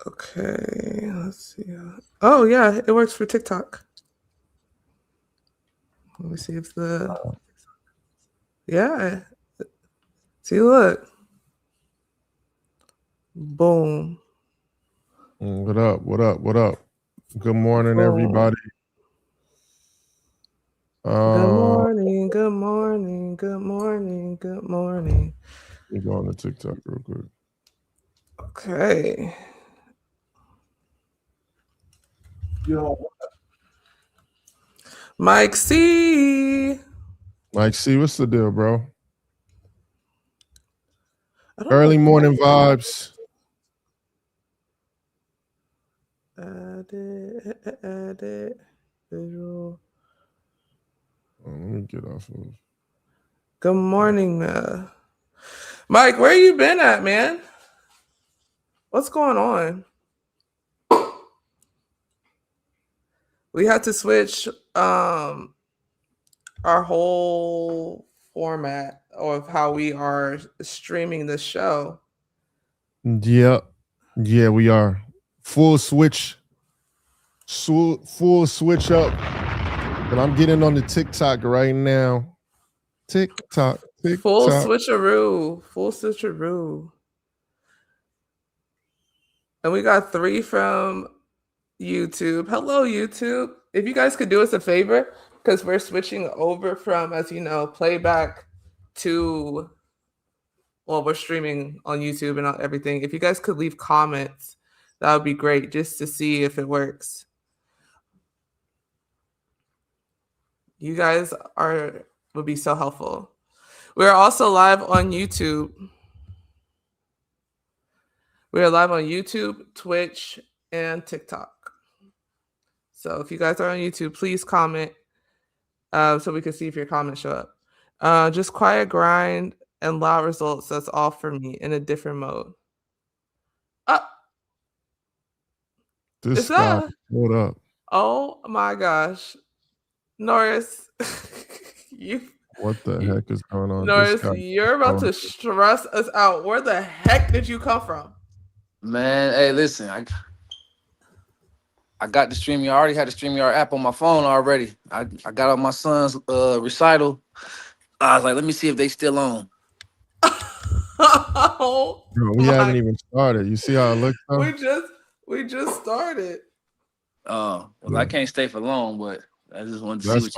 Okay, let's see. Oh yeah, it works for TikTok. Let me see if the yeah. See, look, boom, What up? What up? What up? Good morning, boom. everybody. Good Uh, morning, good morning, good morning, good morning. let me go on to TikTok real quick. Okay. Mike C. Mike C, what's the deal, bro? I don't Early know. morning vibes. Edit, visual. Let me get off of. Good morning, Mike. Where you been at, man? What's going on? We had to switch our whole format of how we are streaming the show. Yeah, we are full switch, full switch up. But I'm getting on the TikTok right now. TikTok. Full switcheroo. Full switcheroo. And we got 3 from YouTube. Hello, YouTube. If you guys could do us a favor, because we're switching over from, as you know, playback to, well, we're streaming on YouTube and everything. If you guys could leave comments, that would be great, just to see if it works. You guys would be so helpful. We're also live on YouTube. We are live on YouTube, Twitch, and TikTok. So if you guys are on YouTube, please comment so we can see if your comments show up. Just quiet grind and loud results. That's all for me in a different mode. This guy, hold up. Oh my gosh. Norris, What the heck is going on? Norris, you're about to stress us out. Where the heck did you come from? Man, hey, listen, I got the StreamYard. I already had the StreamYard app on my phone already. I got on my son's recital. I was like, let me see if they still on. Oh, bro, we haven't even started. You see how it looks? We just started. Well, I can't stay for long, but I just wanted to see.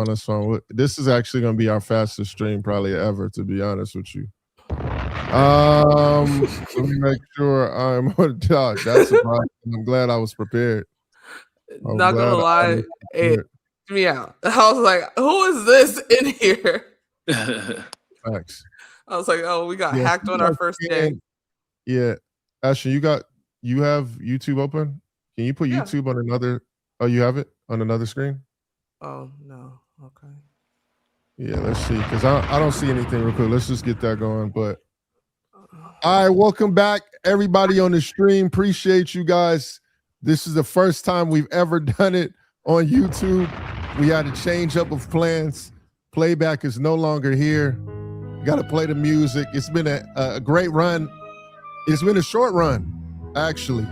That's fine. This is actually going to be our fastest stream probably ever, to be honest with you. Let me make sure I'm on top. That's surprising. I'm glad I was prepared. Not gonna lie, it threw me out. I was like, "Who is this in here?" Facts. I was like, "Oh, we got hacked on our first day." Yeah, Ashten, you have YouTube open? Can you put YouTube on another? Oh, you have it on another screen? Oh no. Okay. Yeah, let's see, because I don't see anything real quick. Let's just get that going. But all right, welcome back, everybody on the stream. Appreciate you guys. This is the first time we've ever done it on YouTube. We had a change up of plans. Playback is no longer here. Got to play the music. It's been a great run. It's been a short run, actually.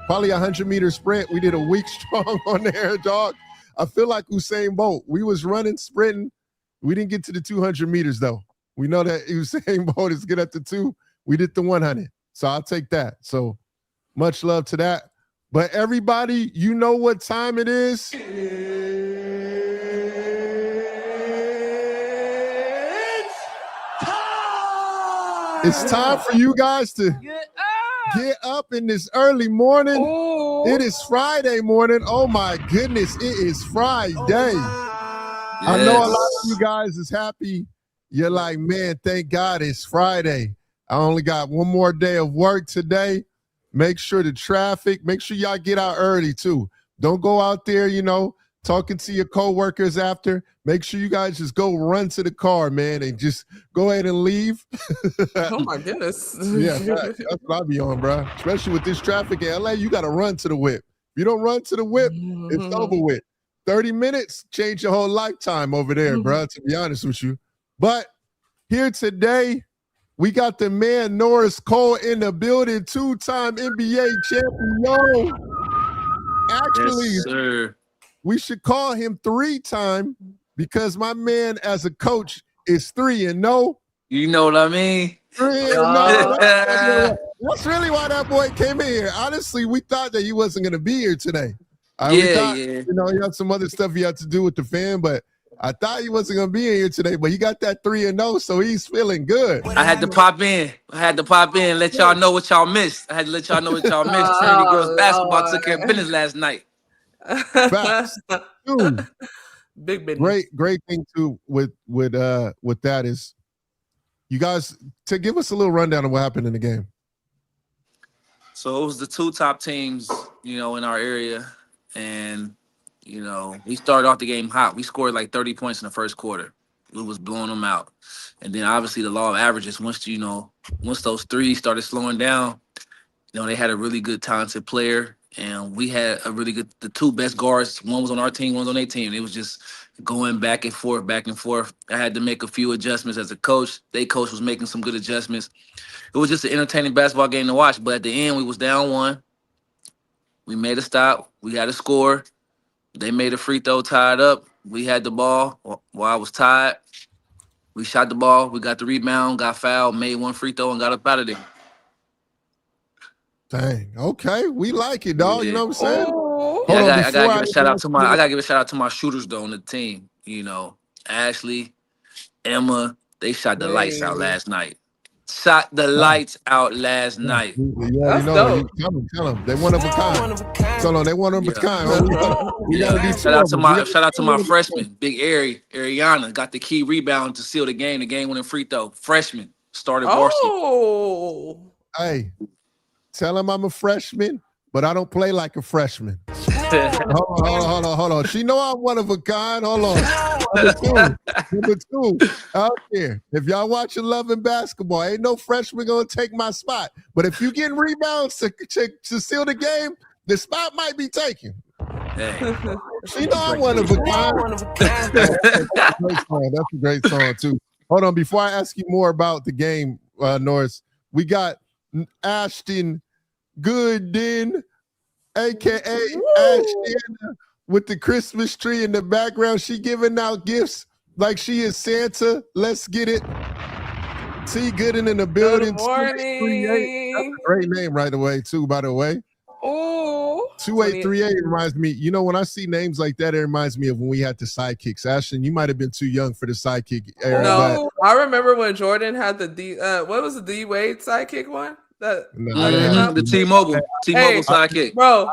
Probably 100-meter sprint. We did a week strong on there, dog. I feel like Usain Bolt. We was running, sprinting. We didn't get to the 200 meters, though. We know that Usain Bolt is good at the 2. We did the 100. So I'll take that. So much love to that. But everybody, you know what time it is. It's time for you guys to get up in this early morning. Ooh. It is Friday morning. Oh my goodness, it is Friday. I know a lot of you guys is happy. You're like, man, thank God it's Friday. I only got one more day of work today. Make sure the traffic, make sure y'all get out early too. Don't go out there, talking to your coworkers after. Make sure you guys just go run to the car, man, and just go ahead and leave. Oh my goodness. Yeah, that's what I be on, bro. Especially with this traffic in LA, you got to run to the whip. If you don't run to the whip, it's over with. 30 minutes, change your whole lifetime over there, bro, to be honest with you. But here today, We got the man Norris Cole in the building, 2-time NBA champion. Actually, Yes, sir. we should call him 3-time because my man as a coach is 3-0. You know what I mean? 3-0. That's really why that boy came in here. Honestly, we thought that he wasn't going to be here today. We thought, you know, he had some other stuff he had to do with the fan, but I thought he wasn't going to be in here today, but he got that 3-0, so he's feeling good. I had to pop in. Let y'all know what y'all missed. I had to let y'all know what y'all missed. Trinity girls basketball took care of business last night. Facts. Dude, big business. Great thing too with that is you guys to give us a little rundown of what happened in the game. So it was the 2 top teams, you know, in our area, and you know, we started off the game hot. We scored like 30 points in the first quarter. We was blowing them out. And then obviously the law of averages, once those threes started slowing down, you know, they had a really good talented player. And we had the 2 best guards. One was on our team, one was on their team. It was just going back and forth, back and forth. I had to make a few adjustments as a coach. Their coach was making some good adjustments. It was just an entertaining basketball game to watch. But at the end, we was down 1. We made a stop. We had a score. They made a free throw, tied up. We had the ball while I was tied. We shot the ball. We got the rebound, got fouled, made 1 free throw, and got up out of there. Dang. Okay, we like it, dog. You know what I'm saying? Yeah, I gotta give a shout out to my shooters though on the team. You know, Ashley, Emma, they shot the lights out last night. Yeah, you know, tell them. They one of a kind. Tell them they one of a kind. Shout out to my freshman, Big Ariana, got the key rebound to seal the game. The game-winning free throw. Freshman started varsity. Hey, tell him I'm a freshman, but I don't play like a freshman. Hold on. She know I'm one of a kind. Hold on. Number two, out there. If y'all watching Love and Basketball, ain't no freshman gonna take my spot. But if you getting rebounds to seal the game, the spot might be taken. Hey. She know I'm one of a kind. That's a great song too. Hold on, before I ask you more about the game, Norris, we got Ashten Gooden, aka Ashten, with the Christmas tree in the background. She giving out gifts like she is Santa. Let's get it. T Gooden in the building. Good morning. That's a great name right away, too, by the way. Oh, 2838 reminds me, you know, when I see names like that, it reminds me of when we had the sidekicks. Ashton, you might have been too young for the sidekick era. No, I remember when Jordan had the what was the D Wade sidekick one? The T-Mobile sidekick. Bro,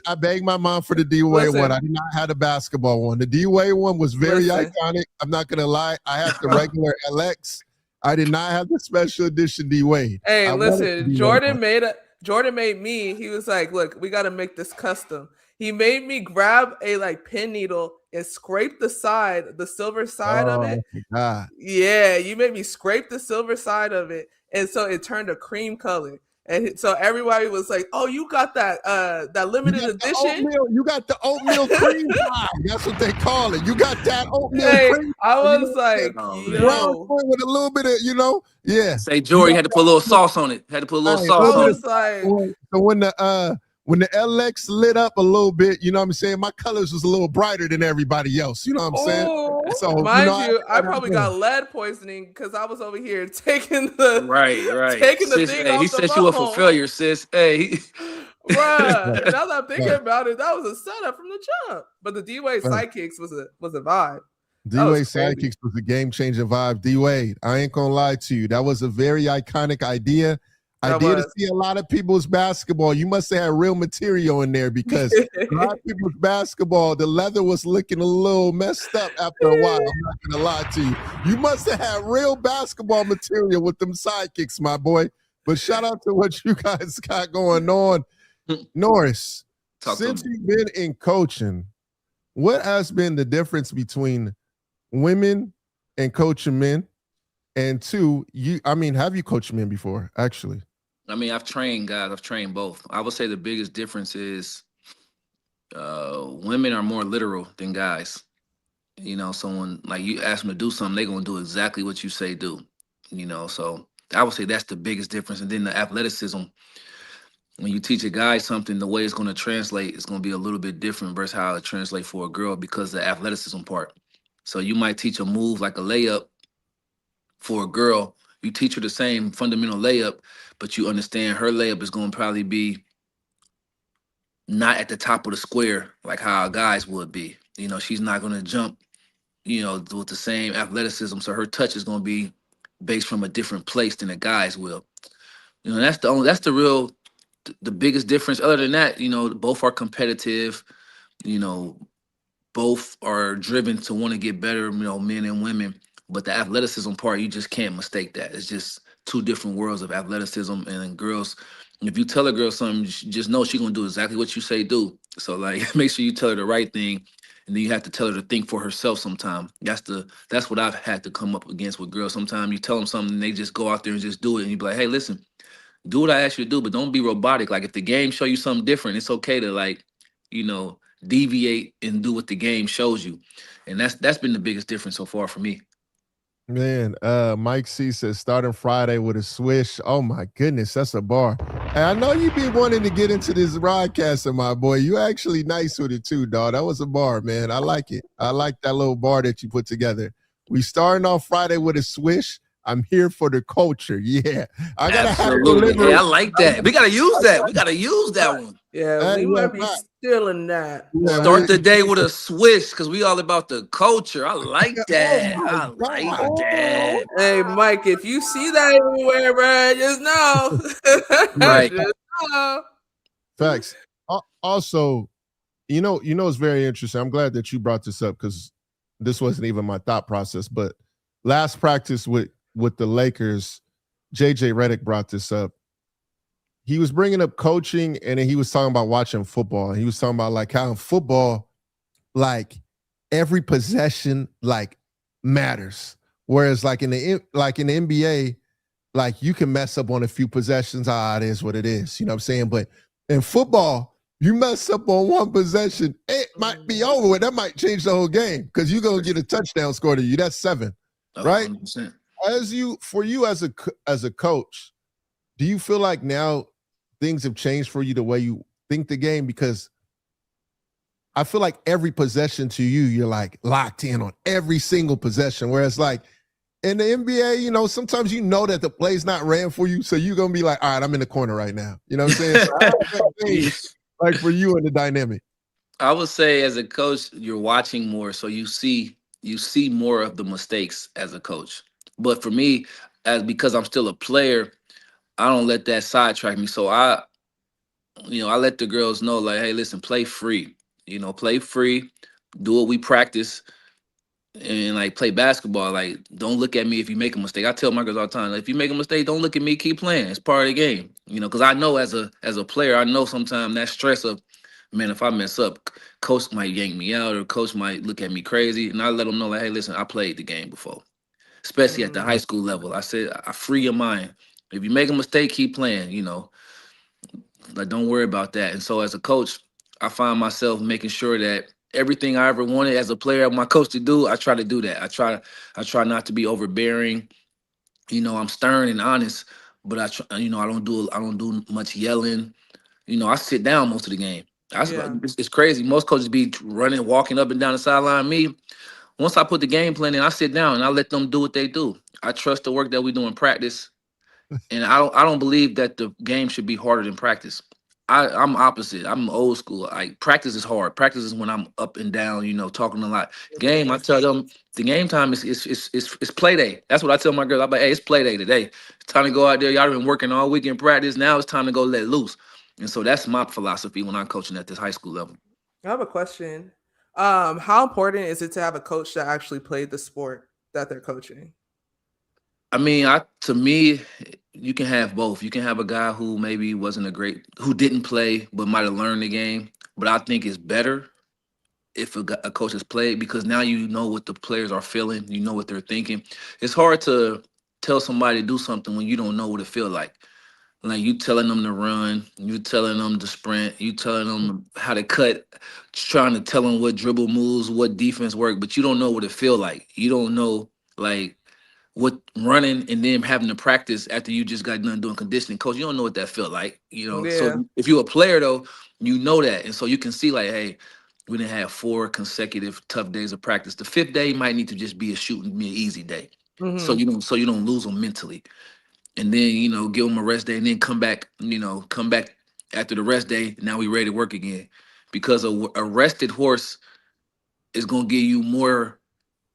I begged my mom for the D-Wade one. I did not have the basketball one. The D-Wade one was very iconic. I'm not going to lie. I had the regular LX. I did not have the special edition D-Wade. Hey, listen, Jordan made me. He was like, look, we got to make this custom. He made me grab a pin needle and scrape the silver side of it. God. Yeah, you made me scrape the silver side of it. And so it turned a cream color. And so everybody was like, oh, you got that limited edition? You got the oatmeal cream pie. That's what they call it. You got that oatmeal cream pie. I was like, yo. With a little bit of, yeah. Say, Jory had to put a little sauce on it. I was like. So when the LX lit up a little bit, you know what I'm saying? My colors was a little brighter than everybody else. You know what I'm saying? So mind you, I probably got lead poisoning because I was over here taking the taking the sis, thing hey, off he the said phone. you were for failure, sis. Hey, bruh. Now that I'm thinking about it, that was a setup from the jump. But the D-Wade sidekicks was a vibe. D-Wade sidekicks was a game-changing vibe. D-Wade, I ain't gonna lie to you. That was a very iconic idea. To see a lot of people's basketball. You must have had real material in there because a lot of people's basketball, the leather was looking a little messed up after a while. I'm not gonna lie to you. You must have had real basketball material with them sidekicks, my boy. But shout out to what you guys got going on. Norris, since you've been in coaching, what has been the difference between women and coaching men? And two, have you coached men before, actually? I mean, I've trained guys. I've trained both. I would say the biggest difference is women are more literal than guys. You know, someone like you ask them to do something, they're going to do exactly what you say do. You know, so I would say that's the biggest difference. And then the athleticism, when you teach a guy something, the way it's going to translate is going to be a little bit different versus how it translates for a girl because the athleticism part. So you might teach a move like a layup for a girl. You teach her the same fundamental layup, but you understand her layup is going to probably be not at the top of the square like how a guy's would be. You know, she's not going to jump, you know, with the same athleticism. So her touch is going to be based from a different place than a guy's will. You know, that's the real the biggest difference. Other than that, you know, both are competitive. You know, both are driven to want to get better. You know, men and women. But the athleticism part, you just can't mistake that. It's just two different worlds of athleticism and girls. If you tell a girl something, just know she's gonna do exactly what you say do. So like, make sure you tell her the right thing, and then you have to tell her to think for herself. Sometime that's what I've had to come up against with girls. Sometimes you tell them something, and they just go out there and just do it, and you be like, hey, listen, do what I asked you to do, but don't be robotic. Like if the game show you something different, it's okay to like, you know, deviate and do what the game shows you. And that's been the biggest difference so far for me. Man, Mike C says starting Friday with a swish. Oh my goodness, that's a bar. And I know you be wanting to get into this broadcaster, my boy. You actually nice with it too, dog. That was a bar, man. I like it. I like that little bar that you put together. We starting off Friday with a swish. I'm here for the culture. Yeah, I gotta Absolutely. have to Hey, I like that. We gotta use that. We gotta use that one. Yeah, we might be stealing that. Yeah, Start the day with a swish because we all about the culture. I like that. I like that. Hey, Mike, if you see that anywhere, bro, just know. Right. Just know. Facts. Also, you know, it's very interesting. I'm glad that you brought this up because this wasn't even my thought process. But last practice with the Lakers, JJ Redick brought this up. He was bringing up coaching, and then he was talking about watching football. He was talking about like how in football, like every possession like matters, whereas like in the NBA, like you can mess up on a few possessions. It is what it is. You know what I'm saying? But in football, you mess up on one possession, it might be over with. That might change the whole game because you're gonna get a touchdown scored to you. That's 7, right? 100%. For you as a coach, do you feel like now things have changed for you the way you think the game? Because I feel like every possession to you, you're like locked in on every single possession. Whereas like in the NBA, you know, sometimes you know that the play's not ran for you. So you're going to be like, all right, I'm in the corner right now. You know what I'm saying? Like for you in the dynamic. I would say as a coach, you're watching more. So you see more of the mistakes as a coach. But for me, because I'm still a player, I don't let that sidetrack me. So I let the girls know, like, hey, listen, play free. You know, play free, do what we practice, and like play basketball. Like, don't look at me if you make a mistake. I tell my girls all the time, like, if you make a mistake, don't look at me, keep playing. It's part of the game. You know, because I know as a player, I know sometimes that stress of, man, if I mess up, coach might yank me out or coach might look at me crazy. And I let them know, like, hey, listen, I played the game before, especially at the high school level. I said, I free your mind. If you make a mistake, keep playing, you know, like don't worry about that. And so as a coach, I find myself making sure that everything I ever wanted as a player, my coach to do, I try to do that. I try not to be overbearing. You know, I'm stern and honest, but I don't do much yelling. You know, I sit down most of the game. It's crazy. Most coaches be running, walking up and down the sideline. Me, once I put the game plan in, I sit down and I let them do what they do. I trust the work that we do in practice. And I don't believe that the game should be harder than practice. I'm opposite. I'm old school. Like practice is hard. Practice is when I'm up and down, you know, talking a lot. Game, I tell them the game time is play day. That's what I tell my girls. I'm like, hey, it's play day today. It's time to go out there. Y'all been working all week in practice. Now it's time to go let loose. And so that's my philosophy when I'm coaching at this high school level. I have a question. How important is it to have a coach that actually played the sport that they're coaching? I mean, to me, you can have both. You can have a guy who maybe who didn't play but might have learned the game. But I think it's better if a coach has played because now you know what the players are feeling. You know what they're thinking. It's hard to tell somebody to do something when you don't know what it feels like. Like you telling them to run, you telling them to sprint, you telling them how to cut, trying to tell them what dribble moves, what defense work, but you don't know what it feel like. You don't know like with running and then having to practice after you just got done doing conditioning. Coach, you don't know what that felt like, Yeah. So if you're a player though, you know that. And so you can see like, hey, we didn't have 4 consecutive tough days of practice. The 5th day might need to just be an easy day. So Mm-hmm. you don't lose them mentally. And then, give them a rest day and then come back after the rest day. Now we ready to work again. Because a rested horse is gonna give you more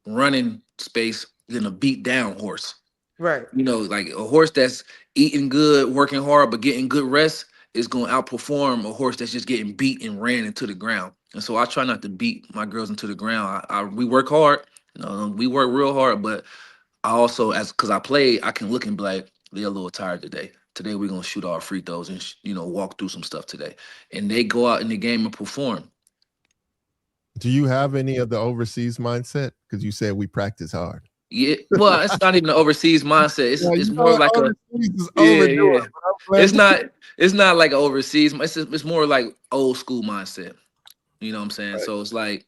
running space than a beat down horse. Right. Like a horse that's eating good, working hard, but getting good rest is going to outperform a horse that's just getting beat and ran into the ground. And so I try not to beat my girls into the ground. We work hard, we work real hard, but I also, because I play, I can look and be like, they're a little tired today. Today we're gonna shoot our free throws and walk through some stuff today, and they go out in the game and perform. Do you have any of the overseas mindset? Because you said we practice hard. Yeah, well, it's not even an overseas mindset. It's Yeah, it's more like a yeah. It's not like an overseas. It's more like old school mindset. You know what I'm saying? Right. So it's like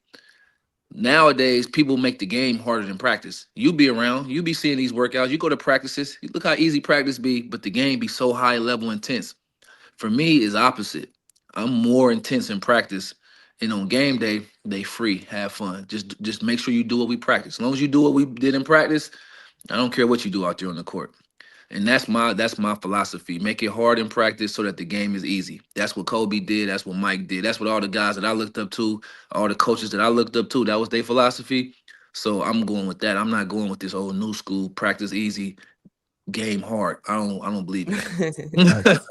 nowadays people make the game harder than practice. You be around, you be seeing these workouts. You go to practices. You look how easy practice be, but the game be so high level intense. For me, is opposite. I'm more intense in practice, and on game day, they free, have fun. Just make sure you do what we practice. As long as you do what we did in practice, I don't care what you do out there on the court. And that's my philosophy. Make it hard in practice so that the game is easy. That's what Kobe did. That's what Mike did. That's what all the guys that I looked up to, all the coaches that I looked up to, that was their philosophy. So I'm going with that. I'm not going with this old new school practice easy, game hard. I don't believe in that.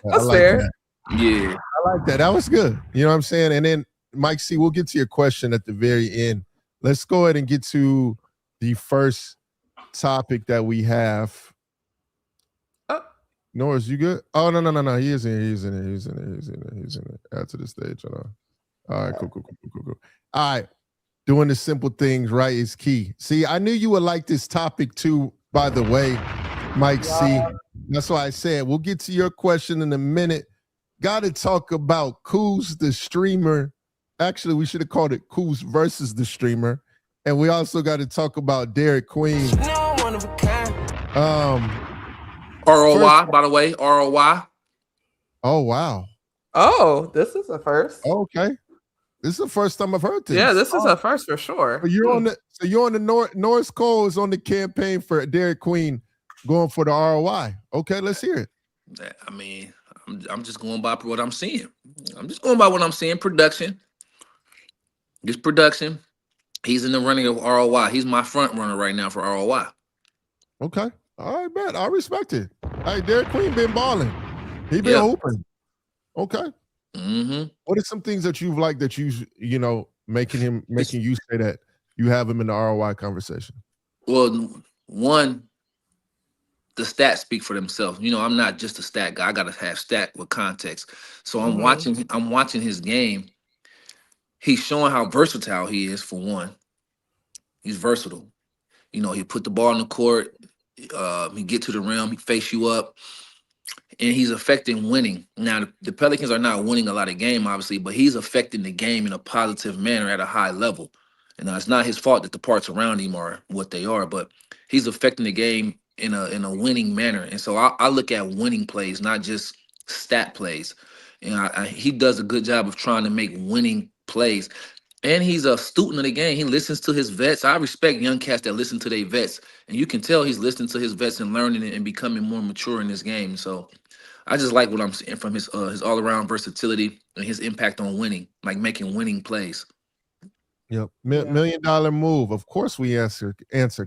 That's fair. That. Yeah. I like that. That was good. You know what I'm saying? And then, Mike C., we'll get to your question at the very end. Let's go ahead and get to the first topic that we have. Norris, you good? Oh, no. He is in here. He's in it. Add to the stage. Hold on. All right, cool. All right. Doing the simple things right is key. See, I knew you would like this topic too, by the way, Mike C. That's why I said we'll get to your question in a minute. Got to talk about Kuz the streamer. Actually, we should have called it Kuz versus the streamer. And we also got to talk about Derik Queen. ROY, by the way, ROY. Oh, wow. Oh, this is a first. Okay. This is the first time I've heard this. Yeah, this is a first for sure. So you're on the Norris Cole is on the campaign for Derik Queen going for the ROI. Okay, let's hear it. I mean, I'm just going by what I'm seeing. I'm just going by what I'm seeing. Production. Just production. He's in the running of ROI. He's my front runner right now for ROI. Okay. All right, man. I respect it. Hey, Derik Queen been balling. He been hooping. Okay. Mm-hmm. What are some things that you've liked that making you say that you have him in the ROI conversation? Well, one, the stats speak for themselves. I'm not just a stat guy. I gotta have stat with context. So I'm watching his game. He's showing how versatile he is, for one. He's versatile. He put the ball in the court, he get to the rim, he face you up, and he's affecting winning. Now, the Pelicans are not winning a lot of game, obviously, but he's affecting the game in a positive manner at a high level. And it's not his fault that the parts around him are what they are, but he's affecting the game in a winning manner. And so I look at winning plays, not just stat plays. And he does a good job of trying to make winning plays. And he's a student of the game. He listens to his vets. I respect young cats that listen to their vets. And you can tell he's listening to his vets and learning it and becoming more mature in this game. So I just like what I'm seeing from his all-around versatility and his impact on winning, like making winning plays. Yep. $1 million move. Of course we answer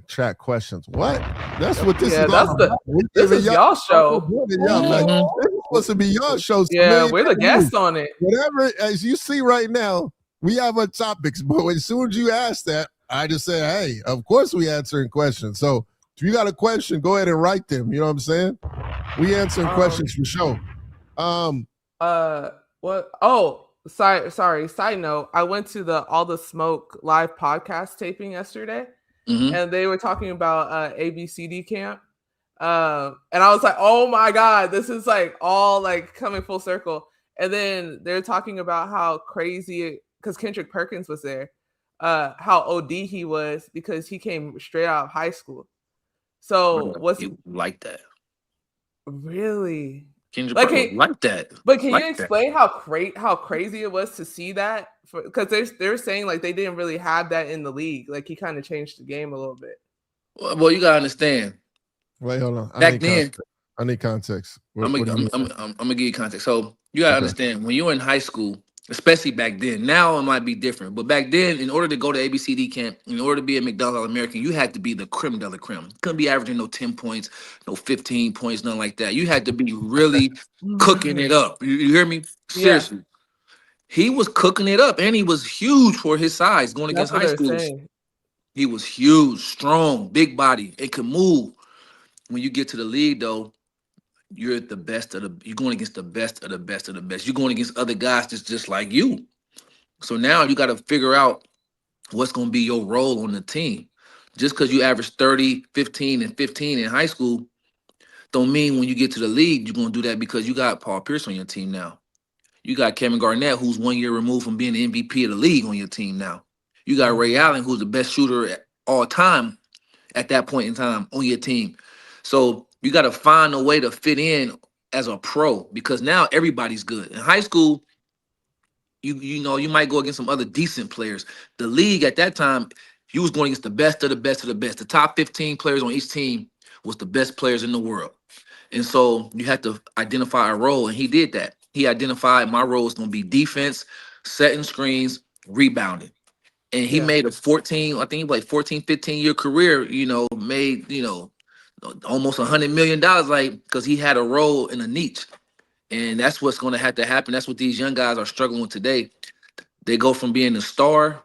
chat questions. What? That's what this is all about. This is y'all show. This is supposed to be y'all show. Yeah, we're the guests on it. Whatever, as you see right now, we have our topics, but as soon as you ask that, I just say, hey, of course we answering questions. So if you got a question, go ahead and write them. You know what I'm saying? We answering questions for sure. What? Oh, sorry. Side note, I went to the All the Smoke live podcast taping yesterday, and they were talking about ABCD camp. And I was like, oh my God, this is like all like coming full circle. And then they're talking about how crazy, because Kendrick Perkins was there, how OD he was because he came straight out of high school. So what's You like that? really Kendrick like? Perkins like that. But can Like you that. explain how crazy it was to see that? Because they're saying like they didn't really have that in the league. Like he kind of changed the game a little bit. Well, you gotta understand. Wait, hold on. Back then, I need context. I'm What do you mean? gonna give you context. So you gotta Okay. understand when you were in high school, especially back then. Now it might be different, but back then, in order to go to ABCD camp, in order to be a McDonald's All-American, you had to be the creme de la creme. You couldn't be averaging no 10 points, no 15 points, nothing like that. You had to be really cooking it up. You hear me? Yeah, Seriously. He was cooking it up, and he was huge for his size going that's against what high they're schoolers. saying. He was huge, strong, big body. It could move. When you get to the league, though, you're the best of the. You're going against the best of the best of the best. You're going against other guys that's just like you. So now you got to figure out what's going to be your role on the team. Just because you average 30, 15, and 15 in high school, don't mean when you get to the league, you're going to do that because you got Paul Pierce on your team now. You got Kevin Garnett, who's 1 year removed from being the MVP of the league on your team now. You got Ray Allen, who's the best shooter at all time at that point in time on your team. So you got to find a way to fit in as a pro because now everybody's good. In high school, you know, you might go against some other decent players. The league at that time, you was going against the best of the best of the best. The top 15 players on each team was the best players in the world. And so you had to identify a role, and he did that. He identified my role is going to be defense, setting screens, rebounding. And he Yeah, made a 14, I think like 14, 15-year career, you know, made, you know, almost $100 million, like, because he had a role in a niche. And that's what's going to have to happen. That's what these young guys are struggling with today. They go from being a star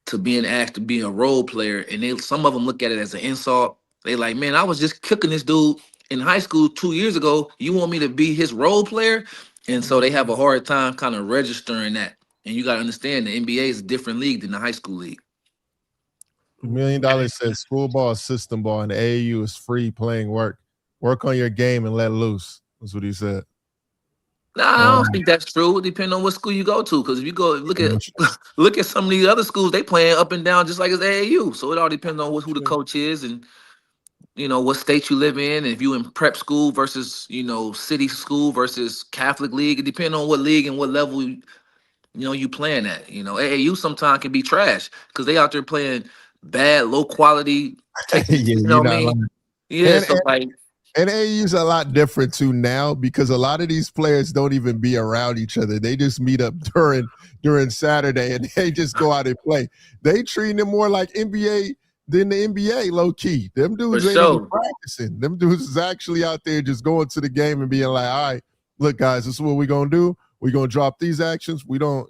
to being asked to be a role player, and some of them look at it as an insult. They like, man, I was just cooking this dude in high school 2 years ago. You want me to be his role player? And so they have a hard time kind of registering that. And you got to understand the NBA is a different league than the high school league. $1 million says school ball is system ball and the AAU is free playing work. Work on your game and let loose. That's what he said. Nah, I don't think that's true. It depends on what school you go to. Because if you go look at some of these other schools, they playing up and down just like it's AAU. So it all depends on who the coach is and you know what state you live in, and if you in prep school versus city school versus Catholic league. It depends on what league and what level you playing at. AAU sometimes can be trash because they out there playing bad, low quality. Taking, Yeah, you know you're what I not mean? lying. Yeah, so like. And AAU's a lot different too now because a lot of these players don't even be around each other. They just meet up during Saturday and they just go out and play. They treat them more like NBA than the NBA, low key. Them dudes ain't even practicing. Them dudes is actually out there just going to the game and being like, all right, look, guys, this is what we're going to do. We're going to drop these actions. We don't,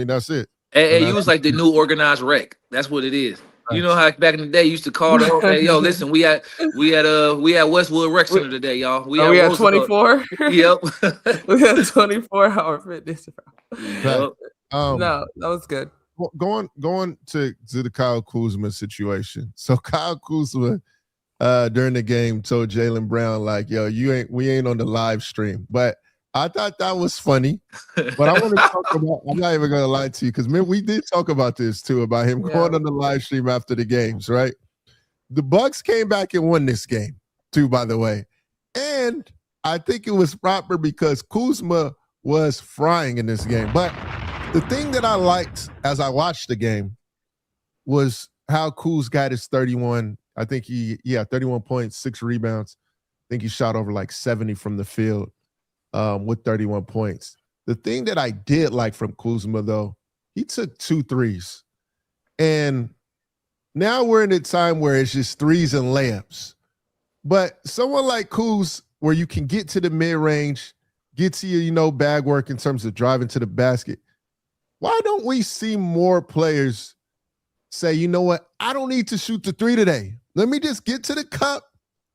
that's it. AAU was like the new organized rec. That's what it is. You know how back in the day you used to call the whole day, yo, listen, we at Westwood Rec Center today, y'all. We at 24. Yep. We got 24-hour fitness. Yep. No, that was good. Going to the Kyle Kuzma situation. So Kyle Kuzma during the game told Jaylen Brown like, yo, we ain't on the live stream. But I thought that was funny. But I want to talk about, I'm not even going to lie to you because we did talk about this too, about him going on the live stream after the games, right? The Bucks came back and won this game too, by the way. And I think it was proper because Kuzma was frying in this game. But the thing that I liked as I watched the game was how Kuz got his 31. I think 31 points, 6 rebounds. I think he shot over like 70 from the field. With 31 points. The thing that I did like from Kuzma, though, he took 2 threes. And now we're in a time where it's just threes and layups. But someone like Kuz, where you can get to the mid-range, get to your, bag work in terms of driving to the basket, why don't we see more players say, you know what, I don't need to shoot the 3 today. Let me just get to the cup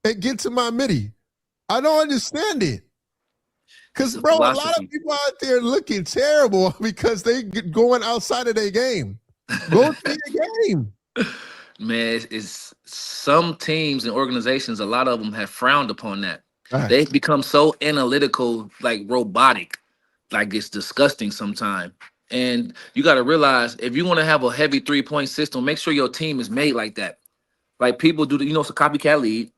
and get to my midi. I don't understand it. Because, bro, a lot of people out there looking terrible because they going outside of their game. Go to your game. Man, it's some teams and organizations, a lot of them have frowned upon that. Right. They've become so analytical, like robotic, like it's disgusting sometimes. And you got to realize if you want to have a heavy 3-point system, make sure your team is made like that. Like people do, it's a copycat league.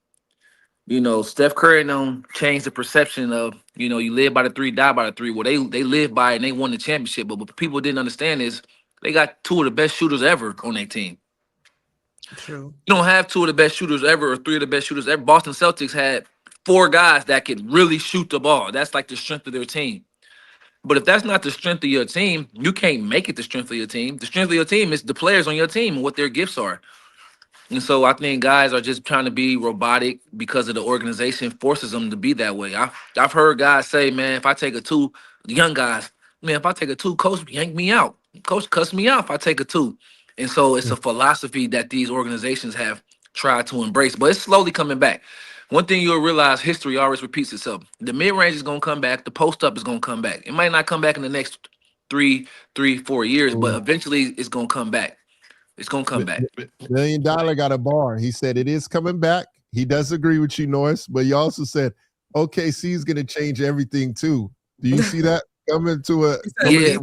Steph Curry don't change the perception of, you live by the three, die by the three. Well, they live by it and they won the championship. But what people didn't understand is they got two of the best shooters ever on their team. True. You don't have two of the best shooters ever or three of the best shooters ever. Boston Celtics had four guys that could really shoot the ball. That's like the strength of their team. But if that's not the strength of your team, you can't make it the strength of your team. The strength of your team is the players on your team and what their gifts are. And so I think guys are just trying to be robotic because of the organization forces them to be that way. I've heard guys say, man, if I take a two, the young guys, man, if I take a two, coach yank me out. Coach cuss me out if I take a two. And so it's a philosophy that these organizations have tried to embrace, but it's slowly coming back. One thing you'll realize, history always repeats itself. The mid-range is going to come back. The post-up is going to come back. It might not come back in the next 4 years, but eventually it's going to come back. It's going to come back. $1 Million got a bar. He said it is coming back. He does agree with you, Norris, but he also said OKC is going to change everything too. Do you see that coming to a? Yeah,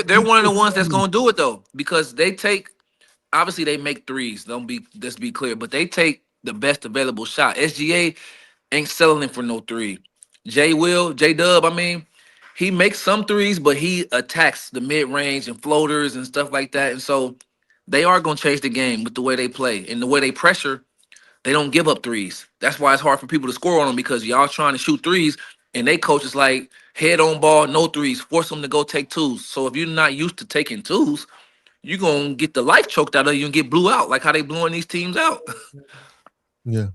they're one of the ones that's going to do it though, because they take, obviously they make threes. Let's be clear, but they take the best available shot. SGA ain't settling for no three. J-Dub, I mean, he makes some threes, but he attacks the mid-range and floaters and stuff like that. And so they are going to change the game with the way they play and the way they pressure. They don't give up threes. That's why it's hard for people to score on them, because y'all trying to shoot threes and they coach is like head on ball, no threes, force them to go take twos. So if you're not used to taking twos, you're going to get the life choked out of you and get blew out like how they blowing these teams out. Yeah.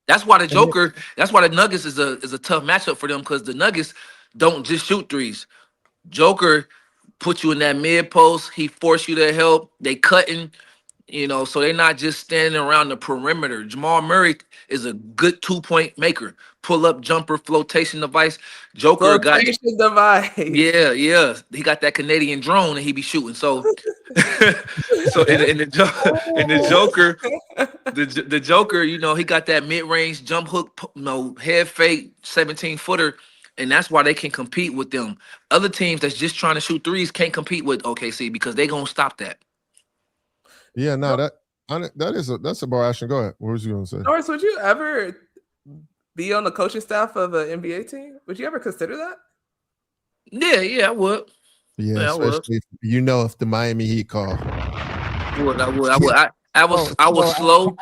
That's why that's why the Nuggets is a tough matchup for them, because the Nuggets don't just shoot threes. Joker put you in that mid post. He force you to help. They cutting, so they're not just standing around the perimeter. Jamal Murray is a good 2-point maker. Pull up jumper, flotation device. Joker flotation device. Yeah. He got that Canadian drone and he be shooting. So, the Joker, the Joker, he got that mid-range jump hook, head fake 17-footer. And that's why they can compete with them. Other teams that's just trying to shoot threes can't compete with OKC because they gonna stop that. Yeah, no, that's a bar. Ashton, go ahead. What was you gonna say? Norris, would you ever be on the coaching staff of an NBA team? Would you ever consider that? Yeah, I would. Yeah, especially if the Miami Heat call. I would. I was slow.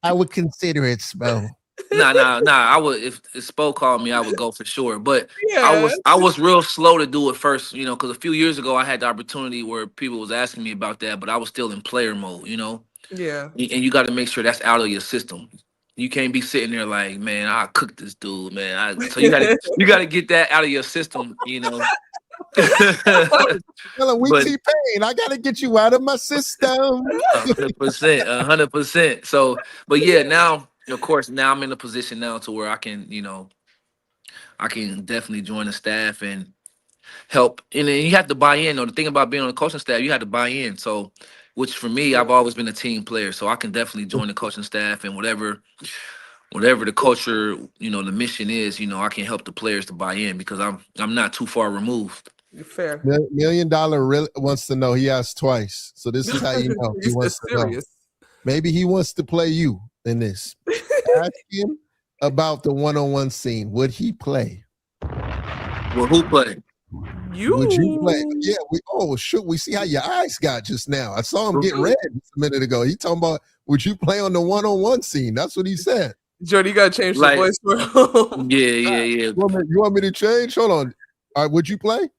I would consider it, Spo. Nah. I would, if Spo called me, I would go for sure. But yeah. I was real slow to do it first, because a few years ago I had the opportunity where people was asking me about that, but I was still in player mode, Yeah. And you got to make sure that's out of your system. You can't be sitting there like, man, I'll cook this dude, man. So you gotta get that out of your system, Well, we T-Pain. I gotta get you out of my system. 100%. So, but yeah, now. Of course, now I'm in a position now to where I can definitely join the staff and help. And then you have to buy in. The thing about being on the coaching staff, you have to buy in. So, which for me, I've always been a team player. So I can definitely join the coaching staff, and whatever the culture, the mission is, I can help the players to buy in because I'm not too far removed. Fair. $1 Million really wants to know. He asked twice. So this is how you know. He wants to know. Maybe he wants to play you in this. Ask him about the one-on-one scene. Would he play? Well, who play? You. Would you play? Yeah. We see how your eyes got just now. I saw him get red a minute ago. He talking about, would you play on the one-on-one scene? That's what he said. Jordan, you gotta change the voice for him. Yeah. You want me to change? Hold on. All right, would you play?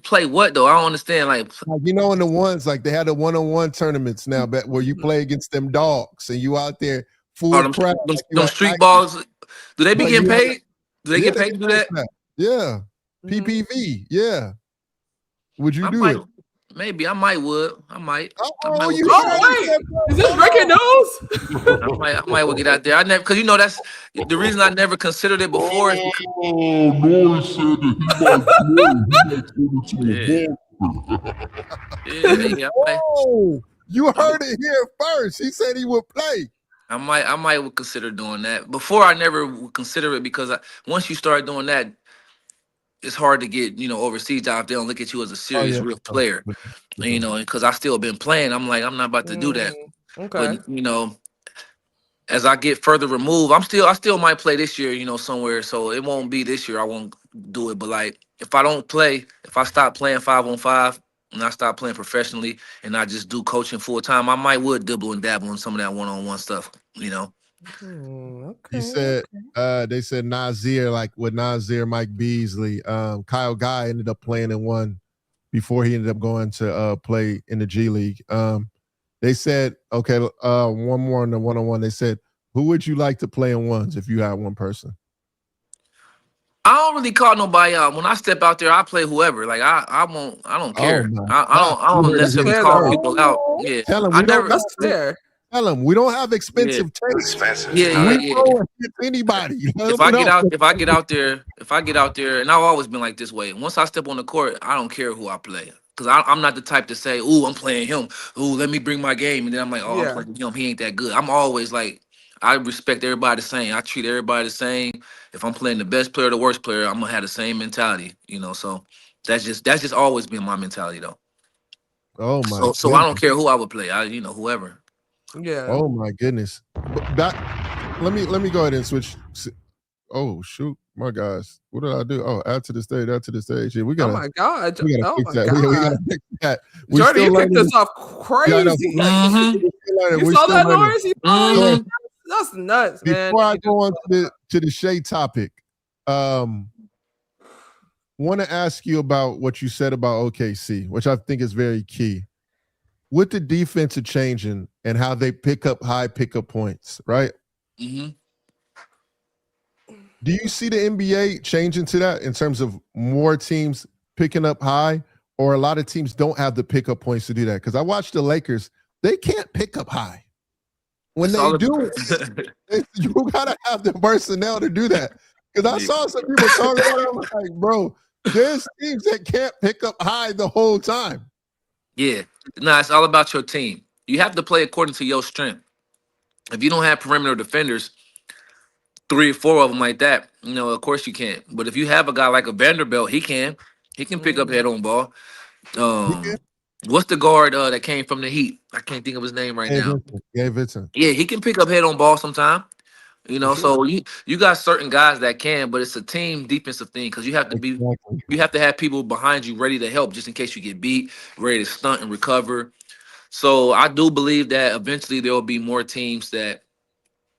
Play what though? I don't understand. Like in the ones, like they had the one-on-one tournaments now, but where you play against them dogs and you out there full crowd. Them street balls. Do they be getting paid? Do they get paid to do that? Yeah. PPV. Yeah. Would you do it? Maybe I might. I might. Wait. Is this breaking news? I might will get out there. I never, because that's the reason I never considered it before. Norris said that he might play. You heard it here first. He said he would play. I might would consider doing that. Before I never would consider it because once you start doing that, it's hard to get, overseas jobs. They don't look at you as a serious real player, because I still been playing. I'm like, I'm not about to do that. Okay. But as I get further removed, I still might play this year, somewhere. So it won't be this year. I won't do it. But like, if I don't play, if I stop playing 5-on-5 and I stop playing professionally and I just do coaching full time, I might would dibble and dabble in some of that 1-on-1 stuff. Okay. He said, they said Nazir, like with Nazir, Mike Beasley, Kyle Guy ended up playing in one before he ended up going to play in the G League. They said, okay, one more on the 1-on-1. They said, who would you like to play in ones if you had one person? I don't really call nobody out. When I step out there, I play whoever. Like I don't care. my I don't You heard That's it necessarily fair, call though. people out. Yeah. Tell him I we don't. never. That's fair. Tell him we don't have expensive taste. Yeah. We go with anybody. If I get out there, and I've always been like this way. Once I step on the court, I don't care who I play. Cause I'm not the type to say, "Ooh, I'm playing him. Ooh, let me bring my game," and then I'm like, "Oh, Yeah. I'm playing him. He ain't that good." I'm always like, I respect everybody the same. I treat everybody the same. If I'm playing the best player, or the worst player, I'm gonna have the same mentality. So that's just always been my mentality though. Oh my So I don't care who I would play. Whoever. Yeah. Oh my goodness. Let me go ahead and switch. Oh shoot, my guys. What did I do? Oh, add to the stage. Yeah, we Oh gotta my God. we gotta Oh fix my that. God. We gotta fix that. We Jordan, still you kicked learning. this off Yeah, I know. crazy. Mhm. You saw that noise? You saw Mhm. that? That's nuts, man. Before I go on to the Shea topic, want to ask you about what you said about OKC, which I think is very key. With the defensive changing and how they pick up high pickup points, right? Mhm. Do you see the NBA changing to that in terms of more teams picking up high, or a lot of teams don't have the pickup points to do that? Because I watched the Lakers, they can't pick up high. When That's all they do, you gotta have the personnel to do that. Because I saw some people talking about it, I'm like, bro, there's teams that can't pick up high the whole time. Yeah. No, it's all about your team. You have to play according to your strength. If you don't have perimeter defenders, 3 or 4 of them like that, of course you can't. But if you have a guy like a Vanderbilt, he can pick up head on ball. What's the guard that came from the Heat? I can't think of his name right now. Gabe Vincent. Yeah, he can pick up head on ball sometime. So you got certain guys that can, but it's a team defensive thing because you have to have people behind you ready to help just in case you get beat, ready to stunt and recover. So I do believe that eventually there will be more teams that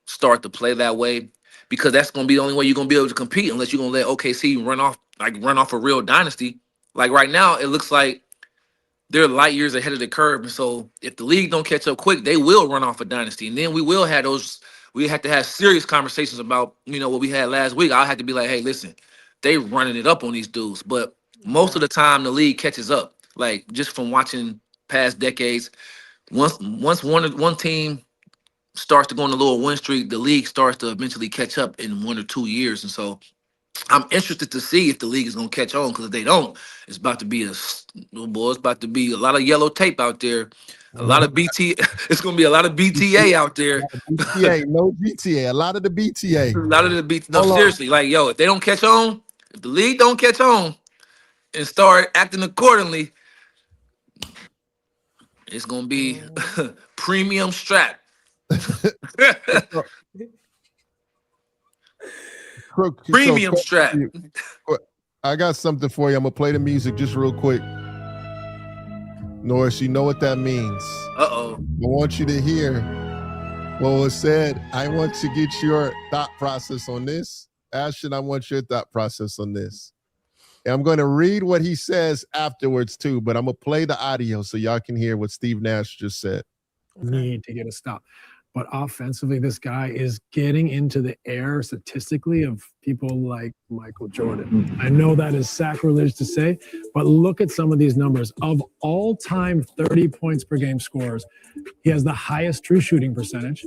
start to play that way because that's going to be the only way you're going to be able to compete unless you're going to let OKC run off a real dynasty. Like right now, it looks like they're light years ahead of the curve. And so if the league don't catch up quick, they will run off a dynasty. And then we have to have serious conversations about, what we had last week. I had to be like, hey, listen, they running it up on these dudes. But most of the time the league catches up. Like just from watching past decades, once one team starts to go on a little win streak, the league starts to eventually catch up in 1 or 2 years. And so I'm interested to see if the league is going to catch on because if they don't, it's about to be it's about to be a lot of yellow tape out there. A lot of BT. It's going to be a lot of BTA out there. BTA, no BTA. A lot of the BTA. A lot of the BT. No, Hold on. seriously. Like, yo, if they don't catch on, if the league don't catch on and start acting accordingly, it's going to be premium strap. Premium strap. I got something for you. I'm gonna play the music just real quick. Norris, you know what that means. Uh-oh. I want you to hear what was said. I want to get your thought process on this. Ashton, I want your thought process on this. And I'm going to read what he says afterwards too, but I'm going to play the audio so y'all can hear what Steve Nash just said. Need to get a stop. But offensively, this guy is getting into the air statistically of people like Michael Jordan. I know that is sacrilege to say, but look at some of these numbers. Of all-time 30 points per game scorers, he has the highest true shooting percentage.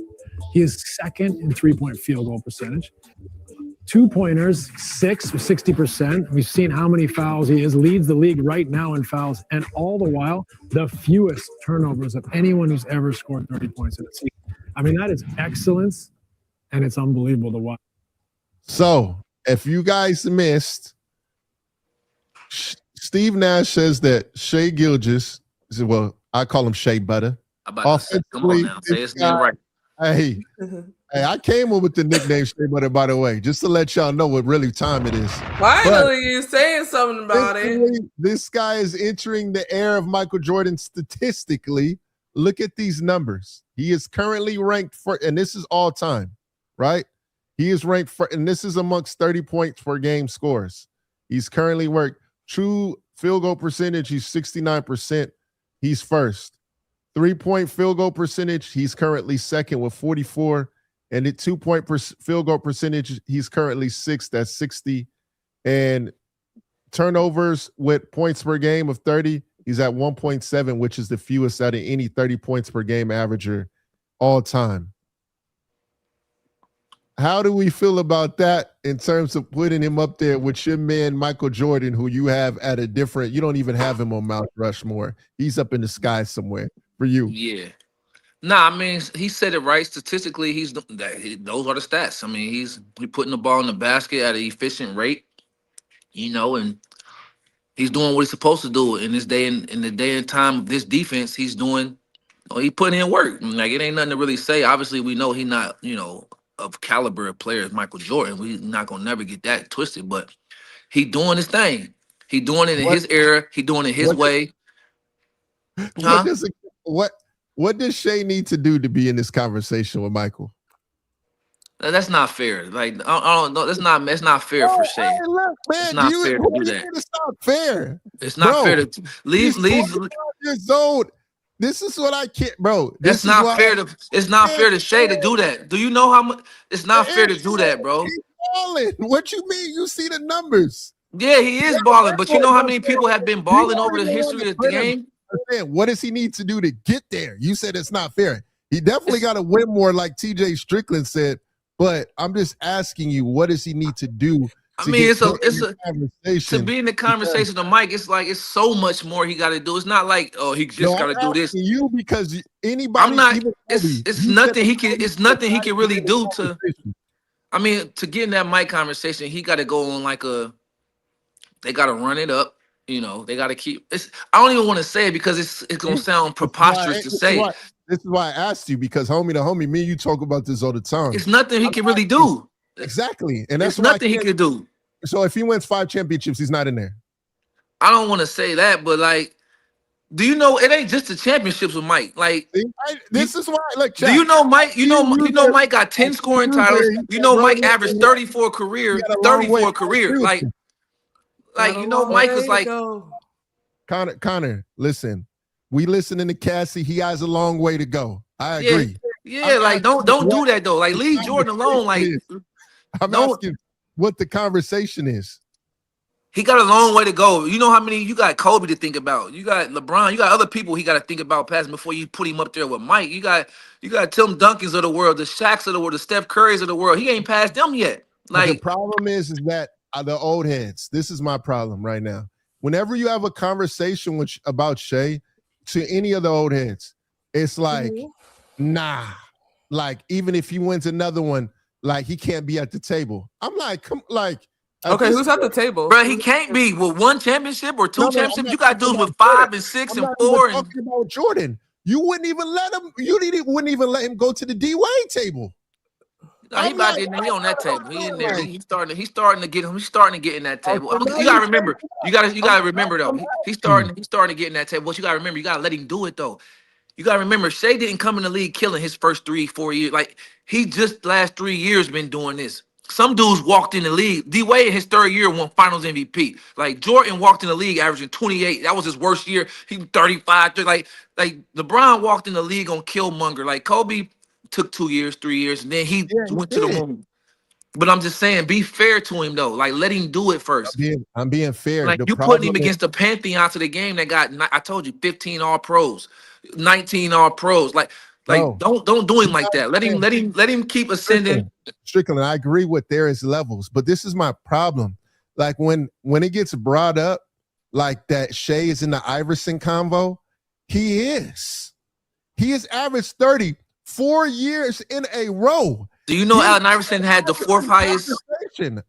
He is second in three-point field goal percentage. 2-pointers, 6 or 60%. We've seen how many fouls he is, leads the league right now in fouls, and all the while, the fewest turnovers of anyone who's ever scored 30 points in a season. I mean, that is excellence, and it's unbelievable to watch. So, if you guys missed, Steve Nash says that Shai Gilgeous, well, I call him Shea Butter, I'm about to say, come on now, say his name right. Hey, I came up with the nickname Shea Butter, by the way, just to let y'all know what really time it is. Finally, you saying something about it. This guy is entering the era of Michael Jordan statistically. Look at these numbers. He is currently ranked for, and this is all time, right? He is ranked for, and this is amongst 30 points per game scores. He's currently worked true field goal percentage. He's 69%. He's first. 3-point field goal percentage. He's currently second with 44. And at 2-point field goal percentage, he's currently sixth at 60. And turnovers with points per game of 30, he's at 1.7, which is the fewest out of any 30 points per game averager all time. How do we feel about that in terms of putting him up there with your man Michael Jordan, who you have at a different, you don't even have him on Mount Rushmore. He's up in the sky somewhere for you. Yeah. Nah, I mean, he said it right. Statistically, those are the stats. I mean, he's putting the ball in the basket at an efficient rate, you know, and he's doing what he's supposed to do in this day and in the day and time of this defense. He's doing, he putting in work. Like, it ain't nothing to really say. Obviously, we know he's not, of caliber of player as Michael Jordan. We're not gonna never get that twisted, but he doing his thing. He doing it in his era. He doing it his way. What does Shea need to do to be in this conversation with Michael? That's not fair. Like, I don't know. That's not fair for Shea. Hey, look, man, it's not fair to do that. It's not fair. It's not fair to leave. Years old. This is what I can't, bro. It's not fair to Shea to do that. Do you know how much? It's not fair to do that, bro. He's balling. What you mean? You see the numbers? Yeah, he is balling. But you know how many people have been balling over the history of the game? What does he need to do to get there? You said it's not fair. He definitely got to win more, like TJ Strickland said. But I'm just asking you, what does he need to do? I mean, to be in the conversation of Mike, it's like it's so much more he got to do. It's not like, oh, he just got to do this. You because anybody, I'm not. It's nothing he can. It's nothing he can really do to. I mean, to get in that Mike conversation, he got to go on like a. They got to run it up. They got to keep. I don't even want to say it because it's gonna sound preposterous to say. This is why I asked you, because homie to homie, me and you talk about this all the time. It's nothing he can really do. Exactly. And that's nothing he could do. So if he wins 5 championships, he's not in there. I don't want to say that, but like, do you know it ain't just the championships with Mike? Like, this is why. Like, do you know Mike? You know Mike got 10 scoring titles. You know Mike averaged 30 for a career, 30 for a career. Like Mike was like. Connor, listen. We listening to Cassie. He has a long way to go. I agree. Yeah, like don't do that though. Like, leave Jordan alone. Like, I'm asking what the conversation is. He got a long way to go. You know how many you got Kobe to think about. You got LeBron. You got other people he got to think about passing before you put him up there with Mike. You got Tim Duncans of the world, the Shaqs of the world, the Steph Currys of the world. He ain't passed them yet. Like, the problem is that the old heads. This is my problem right now. Whenever you have a conversation about Shea to any of the old heads, it's like, nah. Like, even if he wins another one, like, he can't be at the table. I'm like, come, like. Okay, who's at the table? Bro, he can't be with 1 championship or 2 championships. You got dudes with 5 and 6 and 4. I'm talking about Jordan. You wouldn't even let him. Wouldn't even let him go to the D-Wade table. No, he about getting he on that table. He in there. He's starting to get him. He's starting to get in that table. You gotta remember. You gotta remember though. He's starting to get in that table. But you gotta remember. You gotta let him do it though. You gotta remember. Shea didn't come in the league killing his first 3-4 years. Like, he just last 3 years been doing this. Some dudes walked in the league. D-Wade in his 3rd year won Finals MVP. Like, Jordan walked in the league averaging 28. That was his worst year. He was 35. 30, like LeBron walked in the league on Killmonger. Like, Kobe took 2 years, 3 years, and then he went to the moon. But I'm just saying, be fair to him though. Like, let him do it first. I'm being fair. Like, you putting him against the pantheon to the game that got, I told you, 15 All-Pros, 19 All-Pros. Like, don't do him like that. Let him keep ascending. Strickland, I agree with there is levels, but this is my problem. Like, when it gets brought up, like that Shea is in the Iverson convo, he is averaged 30 4 years in a row. Do you know Allen Iverson had the 4th highest?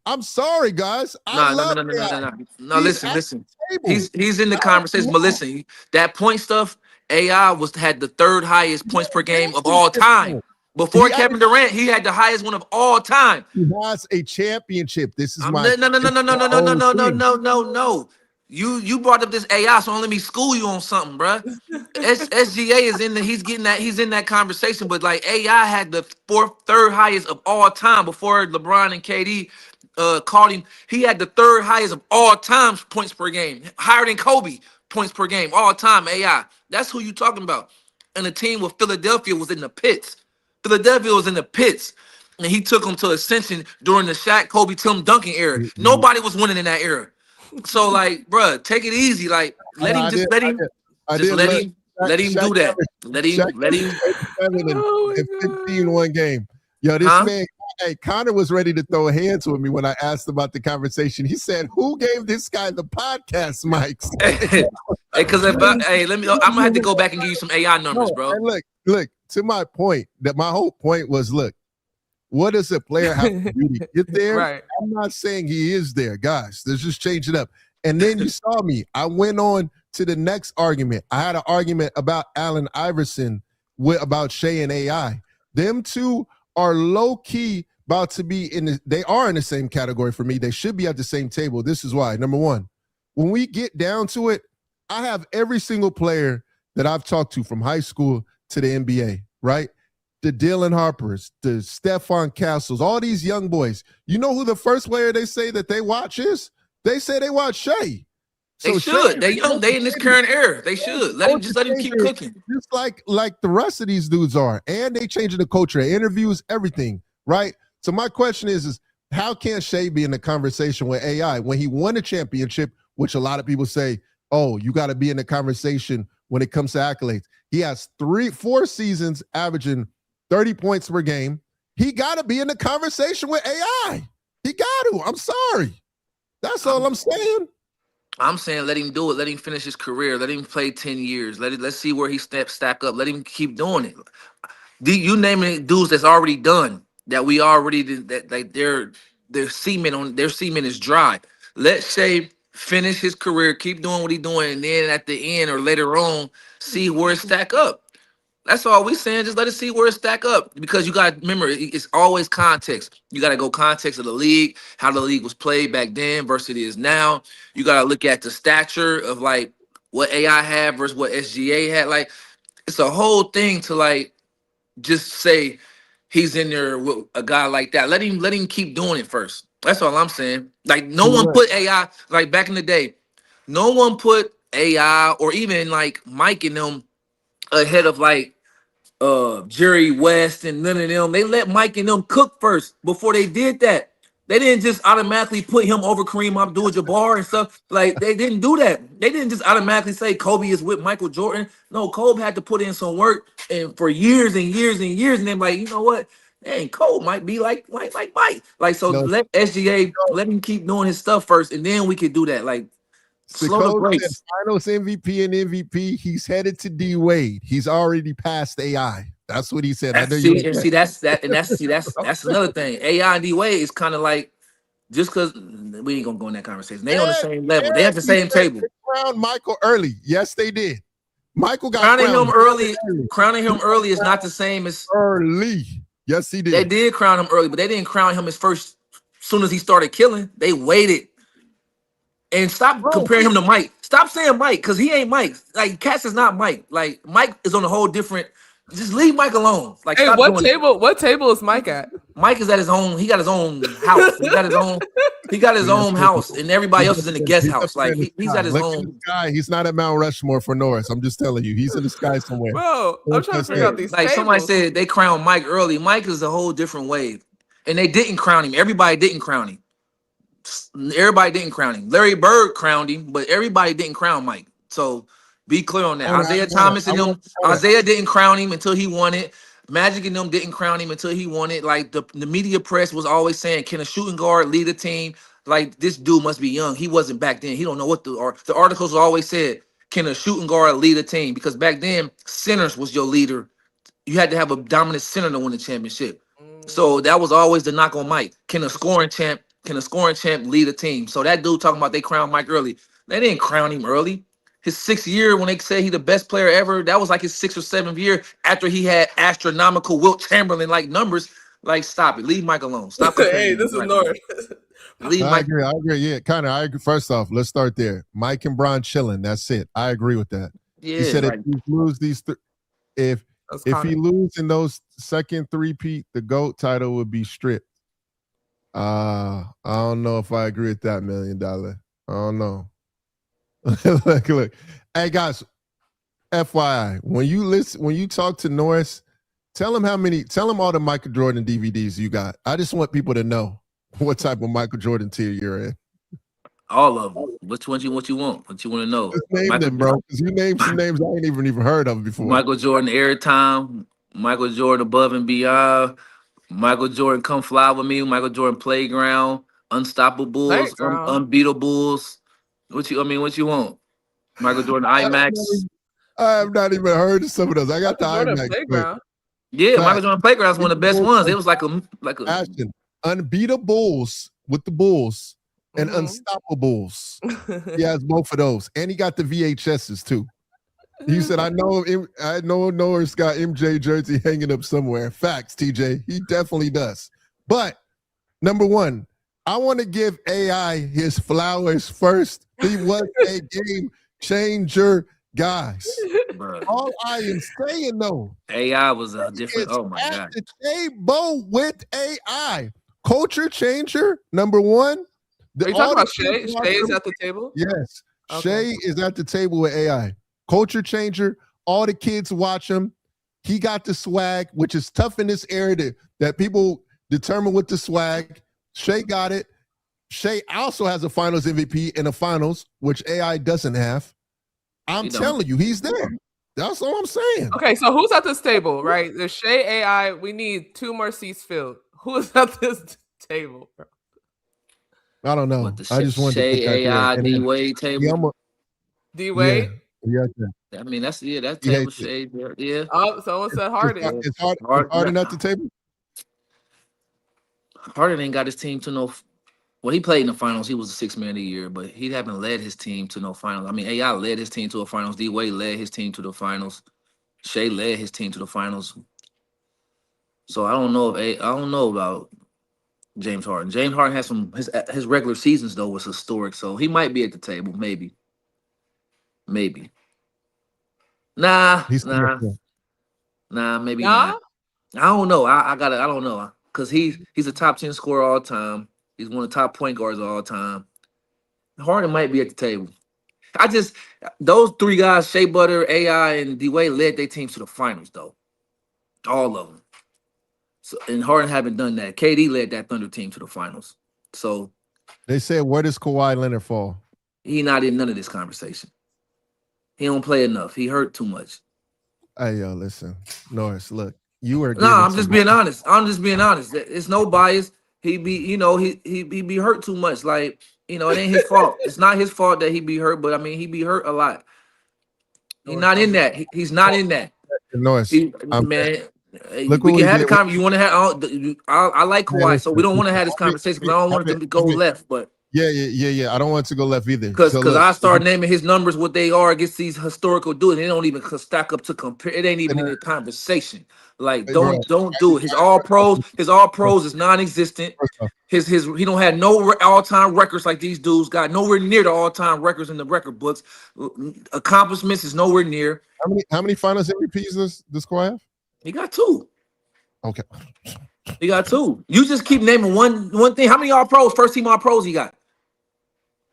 I'm sorry, guys. No. Listen. He's in the conversation, but listen, that point stuff. AI had the third highest points per game of all time. Before Kevin Durant, he had the highest one of all time. He has a championship. This is my No. You brought up this AI, so let me school you on something, bruh. SGA is in the he's in that conversation, but like AI had the third highest of all time before LeBron and KD called him. He had the third highest of all time points per game, higher than Kobe points per game all time. AI. That's who you talking about. And the team with Philadelphia was in the pits. Philadelphia was in the pits. And he took them to ascension during the Shaq, Kobe, Tim Duncan era. Nobody was winning in that era. So, like, bruh, take it easy. Like, let him do that. Let him. 15 one game. Yo, this man, hey, Connor was ready to throw hands with me when I asked about the conversation. He said, "Who gave this guy the podcast mics?" Because I'm gonna have to go back and give you some AI numbers, bro. Look. To my point, that my whole point was, look, what does a player have to do to get there? Right. I'm not saying he is there, guys. Let's just change it up. And then you saw me. I went on to the next argument. I had an argument about Allen Iverson about Shea and AI. Them two are low-key about to be they are in the same category for me. They should be at the same table. This is why. Number one, when we get down to it, I have every single player that I've talked to from high school to the NBA, right? The Dylan Harpers, the Stephon Castles, all these young boys. You know who the first player they say that they watch is? They say they watch Shea. So they should. They young. They in this current era. They should. Let him keep cooking. Just like the rest of these dudes are. And they changing the culture, interviews, everything, right? So my question is how can Shea be in the conversation with AI when he won a championship, which a lot of people say, oh, you got to be in the conversation when it comes to accolades. He has 4 seasons averaging 30 points per game. He got to be in the conversation with AI. He got to. I'm sorry. That's all I'm saying. I'm saying let him do it. Let him finish his career. Let him play 10 years. Let's see where he stack up. Let him keep doing it. You naming dudes that's already done that we already did, that like their semen is dry. Let Shea finish his career, keep doing what he's doing, and then at the end or later on, see where it stack up. That's all we saying. Just let us see where it stack up. Because you got to remember, it's always context. You got to go context of the league, how the league was played back then versus it is now. You got to look at the stature of like what AI had versus what SGA had. Like, it's a whole thing to like just say he's in there with a guy like that. Let him keep doing it first. That's all I'm saying. Like, no one put AI, like back in the day, no one put AI or even like Mike and them ahead of like Jerry West and none of them. They let Mike and them cook first before they did that. They didn't just automatically put him over Kareem Abdul-Jabbar and stuff. Like, they didn't do that. They didn't just automatically say Kobe is with Michael Jordan. No, Kobe had to put in some work and for years and years and years. And then like, you know what? Dang, Kobe might be like Mike. Like, so let SGA, let him keep doing his stuff first, and then we could do that. Like, slow the brakes. Finals MVP and MVP, he's headed to D Wade. He's already passed AI. That's what he said. That's another thing. AI and D Wade is kind of like, just because we ain't gonna go in that conversation. They on the same level. They at the same table. They crowned Michael early. Yes, they did. Michael got crowning him early. Crowning him early is not the same as early. Yes, he did. They did crown him early, but they didn't crown him as soon as he started killing. They waited. And stop comparing him to Mike. Stop saying Mike, because he ain't Mike. Like, Cass is not Mike. Like, Mike is on a whole different. Just leave Mike alone. Like, hey, what table is Mike at? Mike is at his own. He got his own house. He got his own house, and everybody else is in the guest house. Like, he's at his own. Guy, he's not at Mount Rushmore for Norris. I'm just telling you, he's in the sky somewhere. Bro, I'm trying to figure out these. Like, somebody said they crowned Mike early. Mike is a whole different wave, and they didn't crown him. Everybody didn't crown him. Larry Bird crowned him, but everybody didn't crown Mike. So be clear on that. Isaiah Thomas and them, Isaiah didn't crown him until he won it. Magic and them didn't crown him until he won it. Like, the media press was always saying, can a shooting guard lead a team? Like, this dude must be young. He wasn't back then. He don't know what the articles always said, can a shooting guard lead a team? Because back then, centers was your leader. You had to have a dominant center to win the championship. So that was always the knock on Mike. Can a scoring champ lead a team? So that dude talking about they crowned Mike early. They didn't crown him early. his 6th year when they say he's the best player ever. That was like his 6th or 7th year after he had astronomical Wilt Chamberlain like numbers. Like, stop it. Leave Mike alone. Stop comparing. Hey, this is North. Leave I Mike. agree. I agree. Yeah, Connor, I agree. First off, let's start there. Mike and Bron chilling. That's it. I agree with that. Yeah, He said like, if he lose these, if That's he Connor. lose in those second three-peat, the GOAT title would be stripped. I don't know if I agree with that $1 million. I don't know. look. Hey guys, FYI, when you talk to Norris, tell him all the Michael Jordan DVDs you got. I just want people to know what type of Michael Jordan tier you're in. all of them. Which ones what you want? What you want to know? Just name them, bro. Because you named some names I ain't even heard of before. Michael Jordan Airtime, Michael Jordan Above and Beyond, Michael Jordan Come Fly With Me, Michael Jordan Playground, Unstoppables, Playground. Unbeatables. What you want? Michael Jordan IMAX. I have not even heard of some of those. I got the Jordan IMAX. Playground. Yeah, Fact. Michael Jordan Playground is one of the best ones. It was like a Ashten, Unbeatables with the Bulls and Mhm. Unstoppables. He has both of those, and he got the VHSs too. He said, "I know Norris got MJ jersey hanging up somewhere." Facts, TJ. He definitely does. But number one, I want to give AI his flowers first. He was a game changer, guys. Bruh. All I am saying though, AI was a different. it's Oh my at god. the table with AI. Culture changer, number one. Are you all talking about the Shay? kids Shay is watch at the table? Yes. Okay. Shay is at the table with AI. Culture changer. All the kids watch him. He got the swag, which is tough in this area that people determine with the swag. Shay got it. Shay also has a finals MVP in the finals, which AI doesn't have. I'm He don't. telling you, he's there. That's all I'm saying. Okay, so who's at this table, right? There's Shay AI. We need 2 more seats filled. Who's at this table, bro? I don't know. What the I just wanted to put Shay that there. AI And D then- Wade table. Yeah, I'm a- D Wade. yeah. I mean, that's that He table hates Shay. Yeah. Oh, someone said Harden. It's Harden at the table. Harden ain't got his team to no. Well, he played in the finals. He was the 6th man of the year, but he haven't led his team to no finals. I mean, AI led his team to a finals. D Wade led his team to the finals. Shay led his team to the finals. So I don't know if I don't know about James Harden. James Harden has some his regular seasons though was historic, so he might be at the table. Maybe. Nah, He's maybe Nah? not. I don't know. I don't know. Because he's a top 10 scorer all time. He's one of the top point guards of all time. Harden might be at the table. Those 3 guys, Shea Butter, AI, and D Wade led their teams to the finals, though. All of them. So, and Harden haven't done that. KD led that Thunder team to the finals. So They said, where does Kawhi Leonard fall? he not in none of this conversation. He don't play enough. He hurt too much. Hey, yo, listen, Norris, look, you are. No, I'm just being honest. It's no bias. He be hurt too much. Like, it ain't his fault. It's not his fault that he be hurt, but I mean, he be hurt a lot. He's not in that. He's not in that. Norris, Man, Look we what can we have the did. conversation. You want to have? I like Kawhi, so we don't want to have this conversation because I don't want it to go left. But Yeah. I don't want it to go left either. because So look, I start naming his numbers, what they are against these historical dudes, they don't even stack up to compare. It ain't even in the conversation. Like, don't do it. His all pros is non-existent. first off, He don't have no all-time records like these dudes got. Nowhere near the all-time records in the record books. Accomplishments is nowhere near. how many finals MVPs does Kawhi have? He got 2. Okay. He got 2. You just keep naming one thing. How many all pros? First team all pros he got.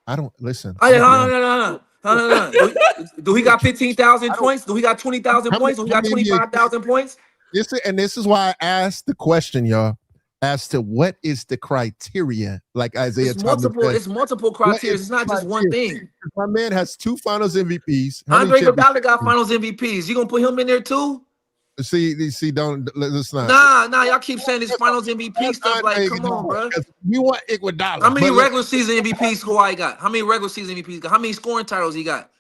I don't listen. Oh, yeah, no. Do he got 15,000 points? Do he got 20,000 How points? Do he got many 25,000 points? This is why I asked the question, y'all, as to what is the criteria, like Isaiah Thomas said. It's multiple criteria. It's not just one thing. My man has 2 finals MVPs. How many Andre championships? Iguodala got finals MVPs. You gonna put him in there too? See, let's not. Nah, y'all keep saying this finals MVP stuff. Like, come on, bro. We want Iguodala. How many but look, regular season MVPs Kawhi got? How many regular season MVPs got? How many scoring titles he got?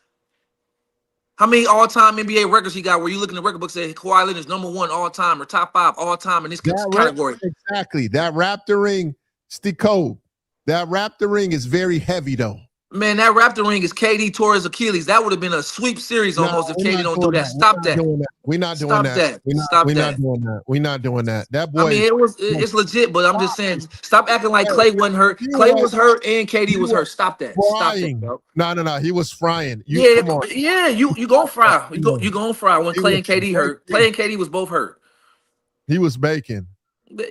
How many all-time NBA records he got? Where you look in the record book say Kawhi Leonard is number 1 all-time or top 5 all-time in this category? Exactly. That Raptor ring, Stico. That Raptor ring is very heavy though. Man, that Raptor ring is KD tore his Achilles. That would have been a sweep series almost if KD don't do that. Stop that. We're not doing Stop that. that. We're Stop not that. doing that. We're not doing that. That boy. I mean, it's legit, but I'm just saying, stop acting like Clay wasn't hurt. Clay was hurt and KD was hurt. Stop that. Stop that, bro. No. He was frying. You gonna fry. You gonna fry when Clay and KD hurt. Clay and KD was both hurt. He was baking.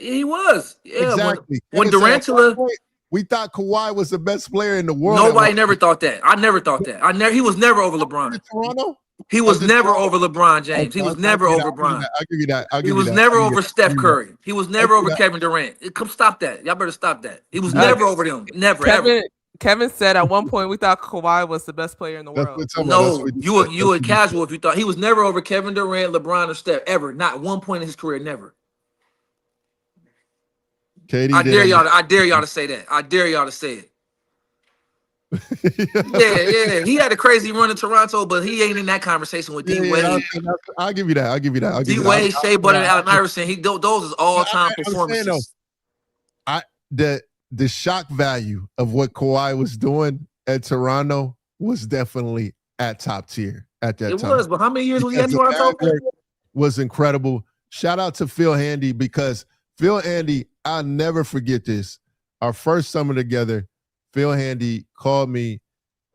He was. Yeah. Exactly. When Durantula. We thought Kawhi was the best player in the world. Nobody never thought that. I never thought that. He was never over LeBron. Toronto? He was never over LeBron James. He was never over LeBron. I'll give you that. He was never over Steph Curry. He was never over Kevin Durant. Come stop that. Y'all better stop that. He was never over them. Never, ever. Kevin said at one point we thought Kawhi was the best player in the world. No, you were casual if you thought he was never over Kevin Durant, LeBron, or Steph ever. Not one point in his career, never. KD I dare y'all to say that. I dare y'all to say it. Yeah. He had a crazy run in Toronto, but he ain't in that conversation with D Wade. I'll give you that. D Wade, Shea Butter, and Allen Iverson. Those is all-time performances. The shock value of what Kawhi was doing at Toronto was definitely at top tier at that time. It was, but how many years was he at Toronto? Was incredible. Shout out to Phil Handy, because Phil Handy, I'll never forget this. Our first summer together, Phil Handy called me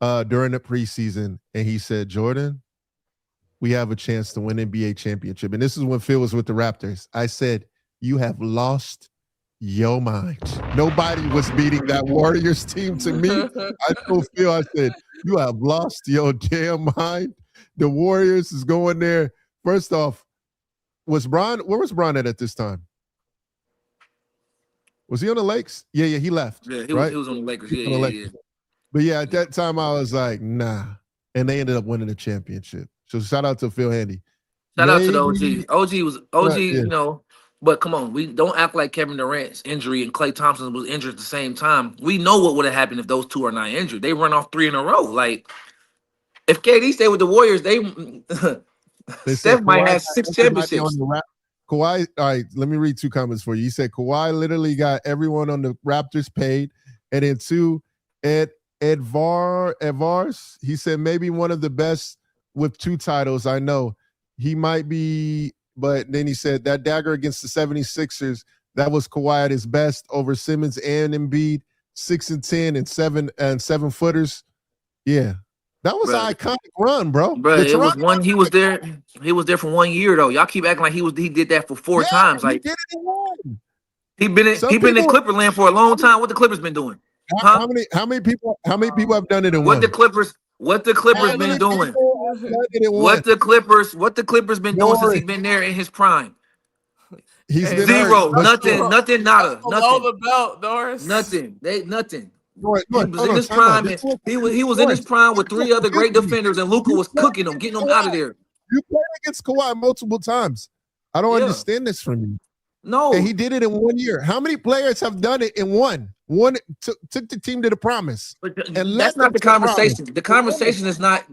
during the preseason, and he said, Jordan, we have a chance to win NBA championship. And this is when Phil was with the Raptors. I said, you have lost your mind. Nobody was beating that Warriors team to me. I told Phil, I said, you have lost your damn mind. The Warriors is going there. First off, where was Bron at this time? Was he on the Lakers? Yeah, he left. Yeah, he right? was on the Lakers. Yeah. But yeah, at that time I was like, nah. And they ended up winning the championship. So shout out to Phil Handy. Shout out to the OG, you know, but come on, we don't act like Kevin Durant's injury and Klay Thompson was injured at the same time. We know what would have happened if those two are not injured. They run off 3 in a row. Like, if KD stayed with the Warriors, Steph might have 6 championships. Kawhi, all right, let me read 2 comments for you. You said Kawhi literally got everyone on the Raptors paid. And then 2, Edvars, he said maybe one of the best with 2 titles. I know he might be, but then he said that dagger against the 76ers, that was Kawhi at his best over Simmons and Embiid, 6 and 10 and 7 footers. Yeah. That was an iconic run, bro. It was one. He was there. He was there for 1 year though. Y'all keep acting like he did that for 4 times. Like, he did it in 1. He been in Clipperland for a long time. What the Clippers been doing? How many people have done it in 1? What the Clippers been doing? What the Clippers been doing since he's been there in his prime? He's been 0, nothing, nada, below the belt, Norris. nothing. He was in his prime. He was in his prime with 3 other great defenders, and Luka was cooking them, getting them out of there. You played against Kawhi multiple times. I don't understand this from you. No, and he did it in 1 year. How many players have done it in 1? One took the team to the promise. And that's not the conversation. The conversation is not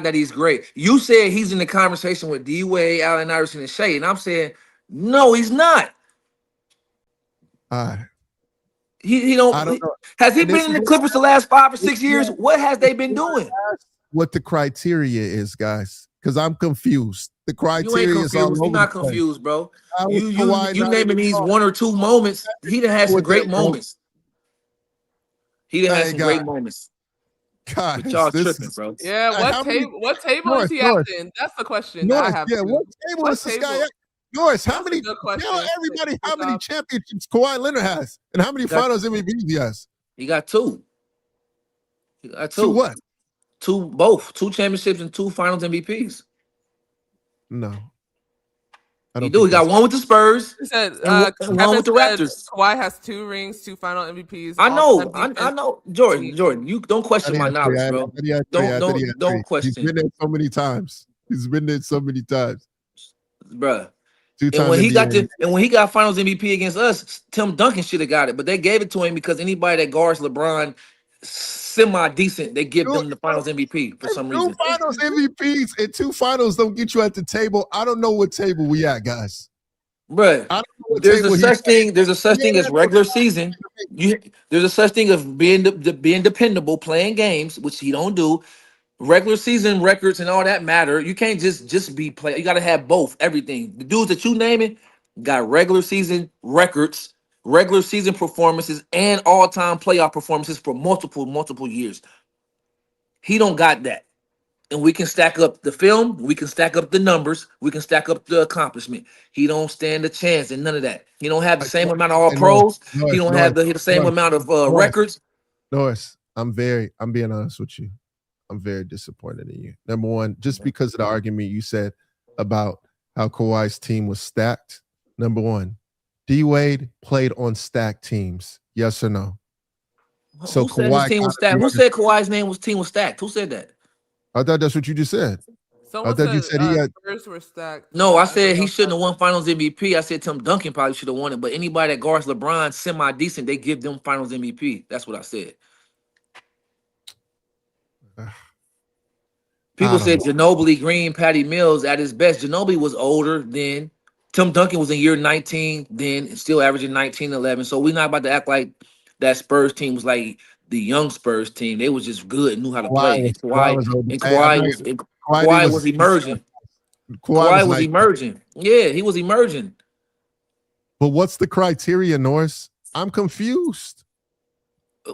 that he's great. You said he's in the conversation with D Wade, Allen Iverson, and Shea, and I'm saying no, he's not. He don't. I don't know. Has he been in the Clippers the last 5 or 6 years? What has they been doing? What the criteria is, guys? Because I'm confused. The criteria is all over. You're not confused, bro. You naming these 1 or 2 moments. He done had some great moments. Great moments. God, y'all tripping, bro. Yeah, what table is he at then? That's the question I have. Yeah, what table is this guy at? Norris, tell everybody how many championships Kawhi Leonard has and how many finals MVPs he has. He got 2. He got 2. 2 what? 2 both. 2 championships and 2 finals MVPs. No. He got 1 with the Spurs. He said, and 1 with the Raptors. Kawhi has 2 rings, 2 final MVPs. I know. Jordan, you don't question my knowledge, bro. Don't question. He's been there so many times. Bruh. And when he got finals MVP against us, Tim Duncan should have got it, but they gave it to him because anybody that guards LeBron semi-decent, they give them the finals MVP for some reason. 2 finals MVPs and 2 finals don't get you at the table. I don't know what table we at, guys. Bruh, I don't know what there's a table he. such thing. There's a such thing Yeah, as regular season. There's a such thing of being being dependable, playing games, which he don't do. Regular season records and all that matter. You can't just be play. You got to have both. Everything. The dudes that you naming got regular season records, regular season performances, and all time playoff performances for multiple years. He don't got that. And we can stack up the film, we can stack up the numbers, we can stack up the accomplishment. He don't stand a chance and none of that. He don't have the same amount of all pros. He don't have the same amount of records. Norris, I'm being honest with you. I'm very disappointed in you. Number one, just because of the argument you said about how Kawhi's team was stacked. Number one, D-Wade played on stacked teams. Yes or no? So who said his team was stacked? Who said Kawhi's team was stacked? Who said that? I thought that's what you just said. Someone I thought you said he had. Spurs were stacked. No, I said he shouldn't have won Finals MVP. I said Tim Duncan probably should have won it, but anybody that guards LeBron semi-decent, they give them Finals MVP. That's what I said. People said Ginobili, Green, Patty Mills at his best. Ginobili was older then. Tim Duncan was in year 19 then, still averaging 19, 11. So we're not about to act like that Spurs team was like the young Spurs team. They was just good and knew how to play. And Kawhi was emerging. Kawhi was emerging. Yeah, he was emerging. But what's the criteria, Norris? I'm confused.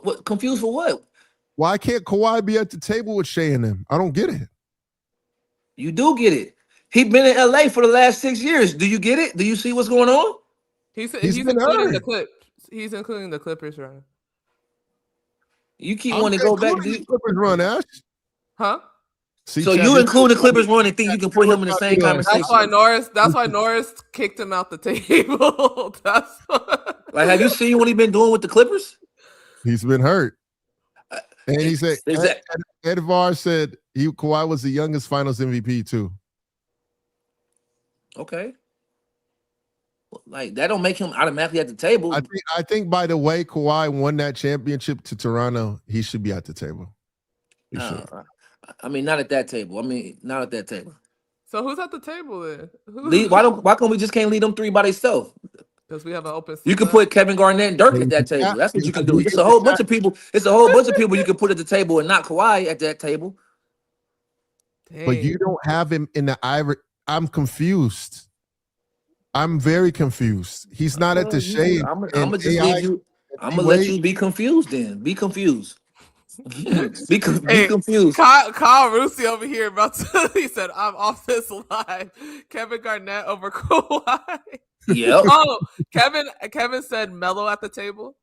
What confused for what? Why can't Kawhi be at the table with Shea and them? I don't get it. You do get it. He been in LA for the last 6 years. Do you get it? Do you see what's going on? He's including the clip. He's including the Clippers run. You keep wanting to go back to the Clippers run, Ash. Huh? See, so you include the Clippers run and think you can put him in the same conversation. That's why Norris kicked him out the table. Like, have you seen what he's been doing with the Clippers? He's been hurt. And he said Edvar said Kawhi was the youngest Finals MVP too. Okay. Like that don't make him automatically at the table. I think by the way Kawhi won that championship to Toronto, he should be at the table. I mean, not at that table. Not at that table. So who's at the table then? Why can't we just can't lead them three by themselves? Because we have an open. You can put Kevin Garnett and Dirk at that table. That's what you can do. It's a whole bunch of people. It's a whole bunch of people you can put at the table and not Kawhi at that table. Dang. But you don't have him in the Ivory. I'm confused. I'm very confused. He's not at the shade. I'm gonna just leave you. I'm gonna let you be confused. Then be confused. be confused. Kyle Rusi over here about to. He said, "I'm off this line." Kevin Garnett over Kawhi. Yeah. Oh, Kevin said Melo at the table.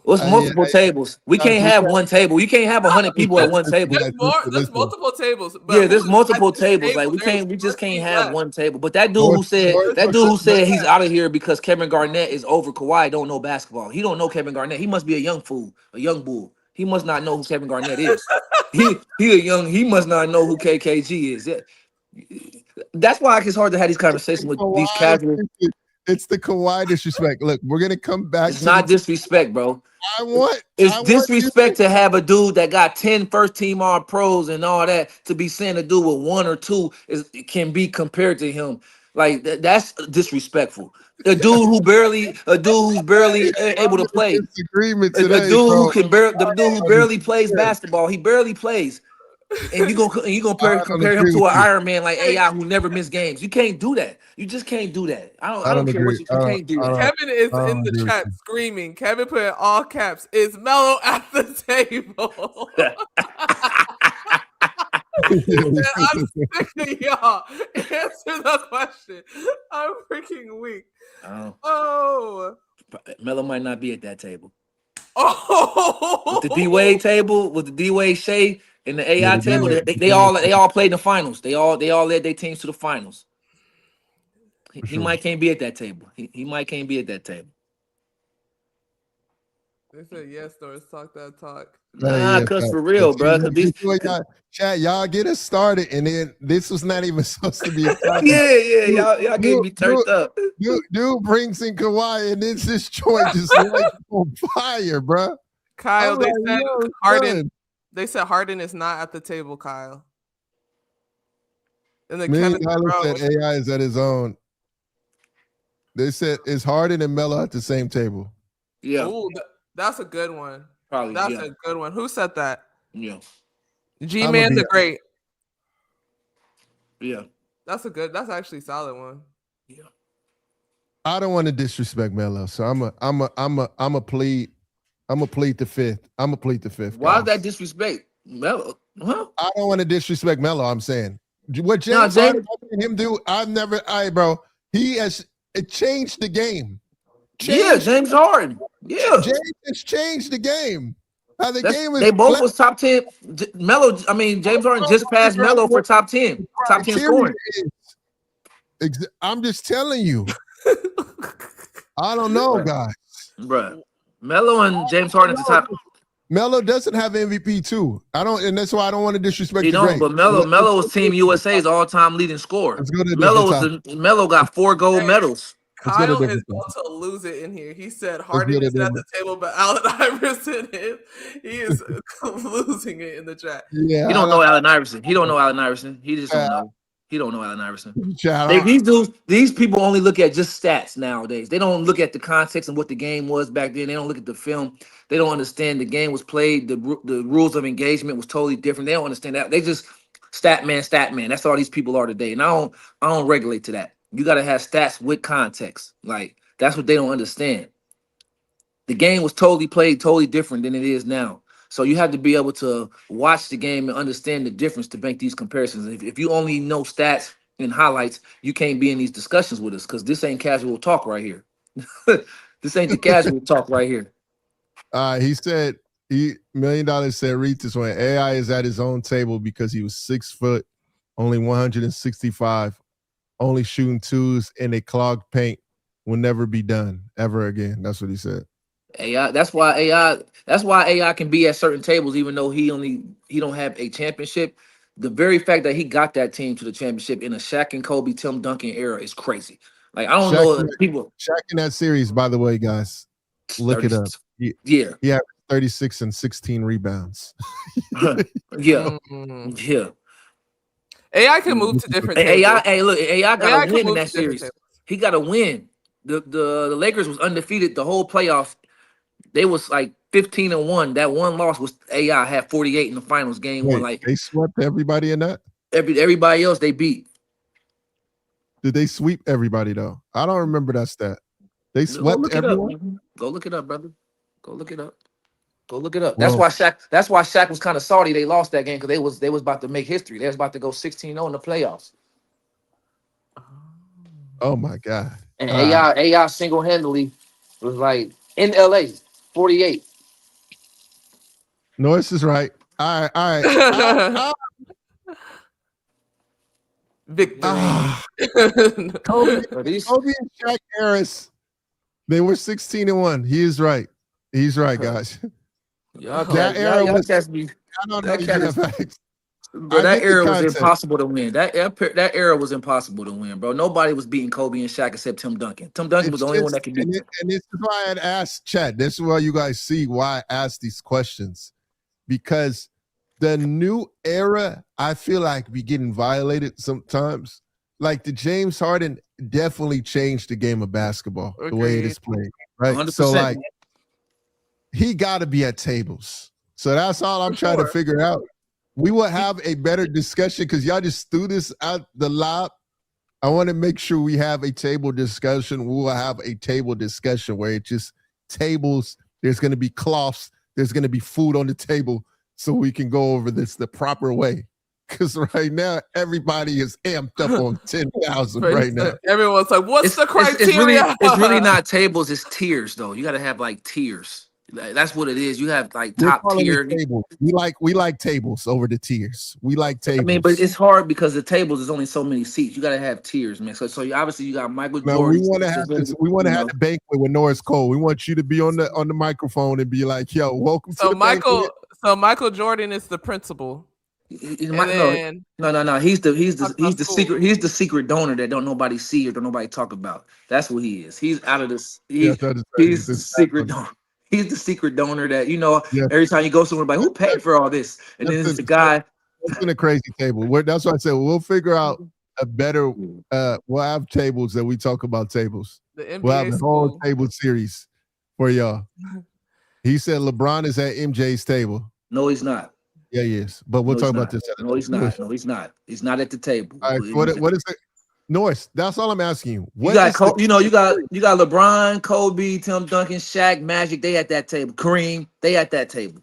What's multiple tables? We can't have one table. You can't have 100 people at one table. There's multiple tables. Yeah, there's multiple tables. Like we just can't have one table. But that dude who said he's out of here because Kevin Garnett is over Kawhi don't know basketball. He don't know Kevin Garnett. He must be a young fool, a young bull. He must not know who Kevin Garnett is. He must not know who KKG is. That's why it's hard to have these conversations with these casual. It's the Kawhi disrespect. Look, we're gonna come back. It's not disrespect, bro. It's disrespect to have a dude that got 10 first-team All-Pros and all that to be saying a dude with one or two can be compared to him. Like that's disrespectful. A dude who's barely able to play. The dude who barely plays basketball. He barely plays. And you gonna compare him to an Iron Man like AI who never missed games. You can't do that. You just can't do that. I don't care what you can't do that. Kevin is in the chat screaming. Kevin put in all caps. Is Melo at the table? I'm sick of y'all. Answer the question. I'm freaking weak. Oh. Melo might not be at that table. Oh. With the D-Wade table, with the D-Wade Shea and the AI table, they all played in the finals. They all led their teams to the finals. He might can't be at that table. He might can't be at that table. They said yes, Doris. Talk that talk. Nah, cause for real, bro. Chat, y'all get us started, and then this was not even supposed to be a topic. y'all getting me turned up. Dude brings in Kawhi, and it's this joint just like on fire, bro. Kyle, they said Harden. They said Harden is not at the table, Kyle. And then $1 Kenneth million Brown. said AI is at his own. They said it's Harden and Melo at the same table. Yeah, Ooh, that's a good one. probably. That's Yeah, a good one. Who said that? yeah, G-Man the Great. yeah. That's actually a solid one. Yeah. I don't want to disrespect Melo, so I'm a plead the fifth. I'm a plead the fifth. Why is guys. that disrespect? Melo? Huh? I don't want to disrespect Melo. I'm saying what Nah, James Harden and him do. Bro. He has changed the game. Yeah, James Harden. Yeah. James has changed the game. How the game is. They both was top 10. Melo, I mean, James Harden just passed Melo for top 10. Top 10 scoring. I'm just telling you. I don't know, guys. Bruh. Melo and James Harden at the top. Melo doesn't have MVP too. And that's why I don't want to disrespect. He don't, but Melo was Team USA's all-time leading scorer. Melo got 4 gold medals. Kyle is about to lose it in here. He said Harden is at the table, but Allen Iverson is. He is losing it in the chat. Yeah, he don't know Allen Iverson. He don't know Allen Iverson. He just don't know. He don't know Allen Iverson. These people only look at just stats nowadays. They don't look at the context and what the game was back then. They don't look at the film. They don't understand the game was played. The rules of engagement was totally different. They don't understand that. They just stat man. That's all these people are today. And I don't regulate to that. You got to have stats with context. Like, that's what they don't understand. The game was totally played, totally different than it is now. So you have to be able to watch the game and understand the difference to make these comparisons. If you only know stats and highlights, you can't be in these discussions with us because this ain't casual talk right here. This ain't the casual talk right here. He said, $1 million said, read this one. AI is at his own table because he was 6 foot, only 165, only shooting twos in a clogged paint, will never be done ever again. That's what he said. AI. That's why AI can be at certain tables, even though he don't have a championship. The very fact that he got that team to the championship in a Shaq and Kobe, Tim Duncan era is crazy. Like, I don't know people. Shaq in that series, by the way, guys, look 30, it up. He had 36 and 16 rebounds. Yeah. AI can move to different tables. AI got to win in that series. He got to win. The Lakers was undefeated the whole playoff. They was like 15-1. That one loss was AI had 48 in the finals game one. Like, they swept everybody in that. Everybody else they beat. Did they sweep everybody though? I don't remember that stat. They swept everyone. Go look it up, brother. Go look it up. That's why Shaq was kind of salty. They lost that game because they was about to make history. They was about to go 16-0 in the playoffs. Oh my God. And AI single-handedly was like in LA 48. Norris is right. All right. Victory. Kobe and Shaq Harris, they were 16-1. He is right. He's right, guys. That era was. I don't know. Bro, that era was impossible to win. That era was impossible to win, bro. Nobody was beating Kobe and Shaq except Tim Duncan. Tim Duncan was the only one that could beat him. And this is why I had asked Chad. This is why you guys see why I asked these questions. Because the new era, I feel like we getting violated sometimes. Like the James Harden definitely changed the game of basketball, the way it is played. Right. 100%. So like he gotta be at tables. So that's all I'm trying to figure out. We will have a better discussion because y'all just threw this out the lob. I want to make sure we have a table discussion. We will have a table discussion where it's just tables. There's going to be cloths. There's going to be food on the table so we can go over this the proper way. Because right now, everybody is amped up on 10,000 right now. Everyone's like, what's the criteria? It's really not tables. It's tiers, though. You got to have like tiers. That's what it is. You have like top tier. We like tables over the tiers. We like tables. I mean, but it's hard because the tables is only so many seats. You got to have tiers, man. So obviously you got Michael Jordan. We want to have this. We want to have the banquet with Norris Cole. We want you to be on the microphone and be like, "Yo, welcome to the banquet." So Michael Jordan is the principal. No. He's the secret donor that don't nobody see or don't nobody talk about. That's what he is. He's out of this. He's the secret donor. He's the secret donor that, every time you go somewhere, like, who paid for all this? And then it's the guy. It's been a crazy table. That's why I said we'll figure out a better. We'll have tables that we talk about tables. The NBA We'll have a whole school. table series for y'all. He said LeBron is at MJ's table. No, he's not. Yeah, he is. But we'll No, talk he's about not. this. No, he's not. No, he's not. He's not at the table. All right, what is it? Norris, that's all I'm asking you. You got LeBron, Kobe, Tim Duncan, Shaq, Magic. They at that table. Kareem. They at that table.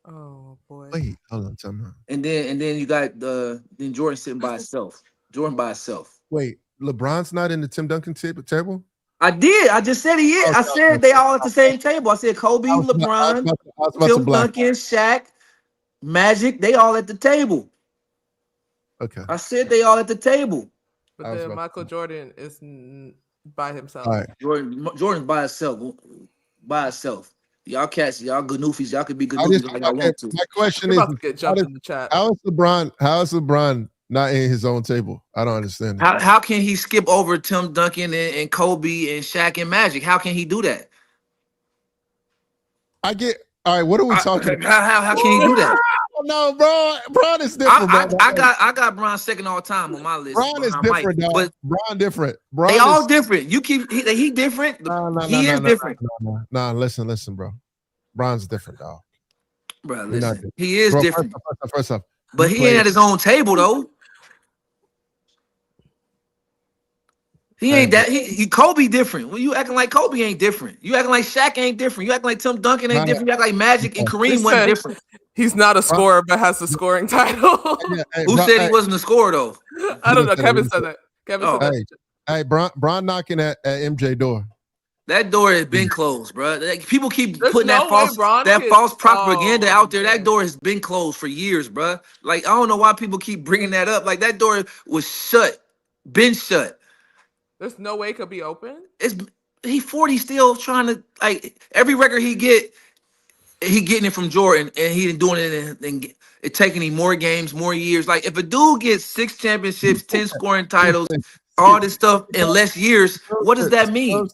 Oh boy. Wait, hold on, time out. And then you got then Jordan sitting by himself. Jordan by himself. Wait, LeBron's not in the Tim Duncan table? I did. I just said he is. I said they all at the same table. I said Kobe, LeBron, Tim Duncan, Shaq, Magic. They all at the table. Okay. I said they all at the table. But then Michael Jordan is by himself. All right. Jordan's by himself. By himself. Y'all cats, y'all goofies, y'all could be goofies like I want to. My question You're is, about to get jumped in the chat. how is LeBron not in his own table? I don't understand that. How can he skip over Tim Duncan and Kobe and Shaq and Magic? How can he do that? All right, what are we talking about? How can he do that? No, bro. Bron is different. I got Bron second all time on my list. Bron is different, dog. But Bron different. They all different. You keep he different. He is different. Nah, listen, bro. Bron's different, dog. Bro, listen. He is different. First off, but he ain't at his own table though. He ain't that. He Kobe different. Well, you acting like Kobe ain't different. You acting like Shaq ain't different. You acting like Tim Duncan ain't different. You act like Magic and Kareem wasn't different. He's not a scorer, but has the scoring title. Who said he wasn't a scorer though? I don't know. Kevin said that. Kevin said that. Hey, Bron knocking at MJ door. That door has been closed, bro. People keep putting no that false propaganda out there. That door has been closed for years, bro. Like, I don't know why people keep bringing that up. Like, that door was shut, been shut. There's no way it could be open. He 40 still trying to, like, every record he getting it from Jordan, and he doing it and it taking him more games, more years. Like, if a dude gets 6 championships, 10 scoring titles, all this stuff in less years, what does that mean?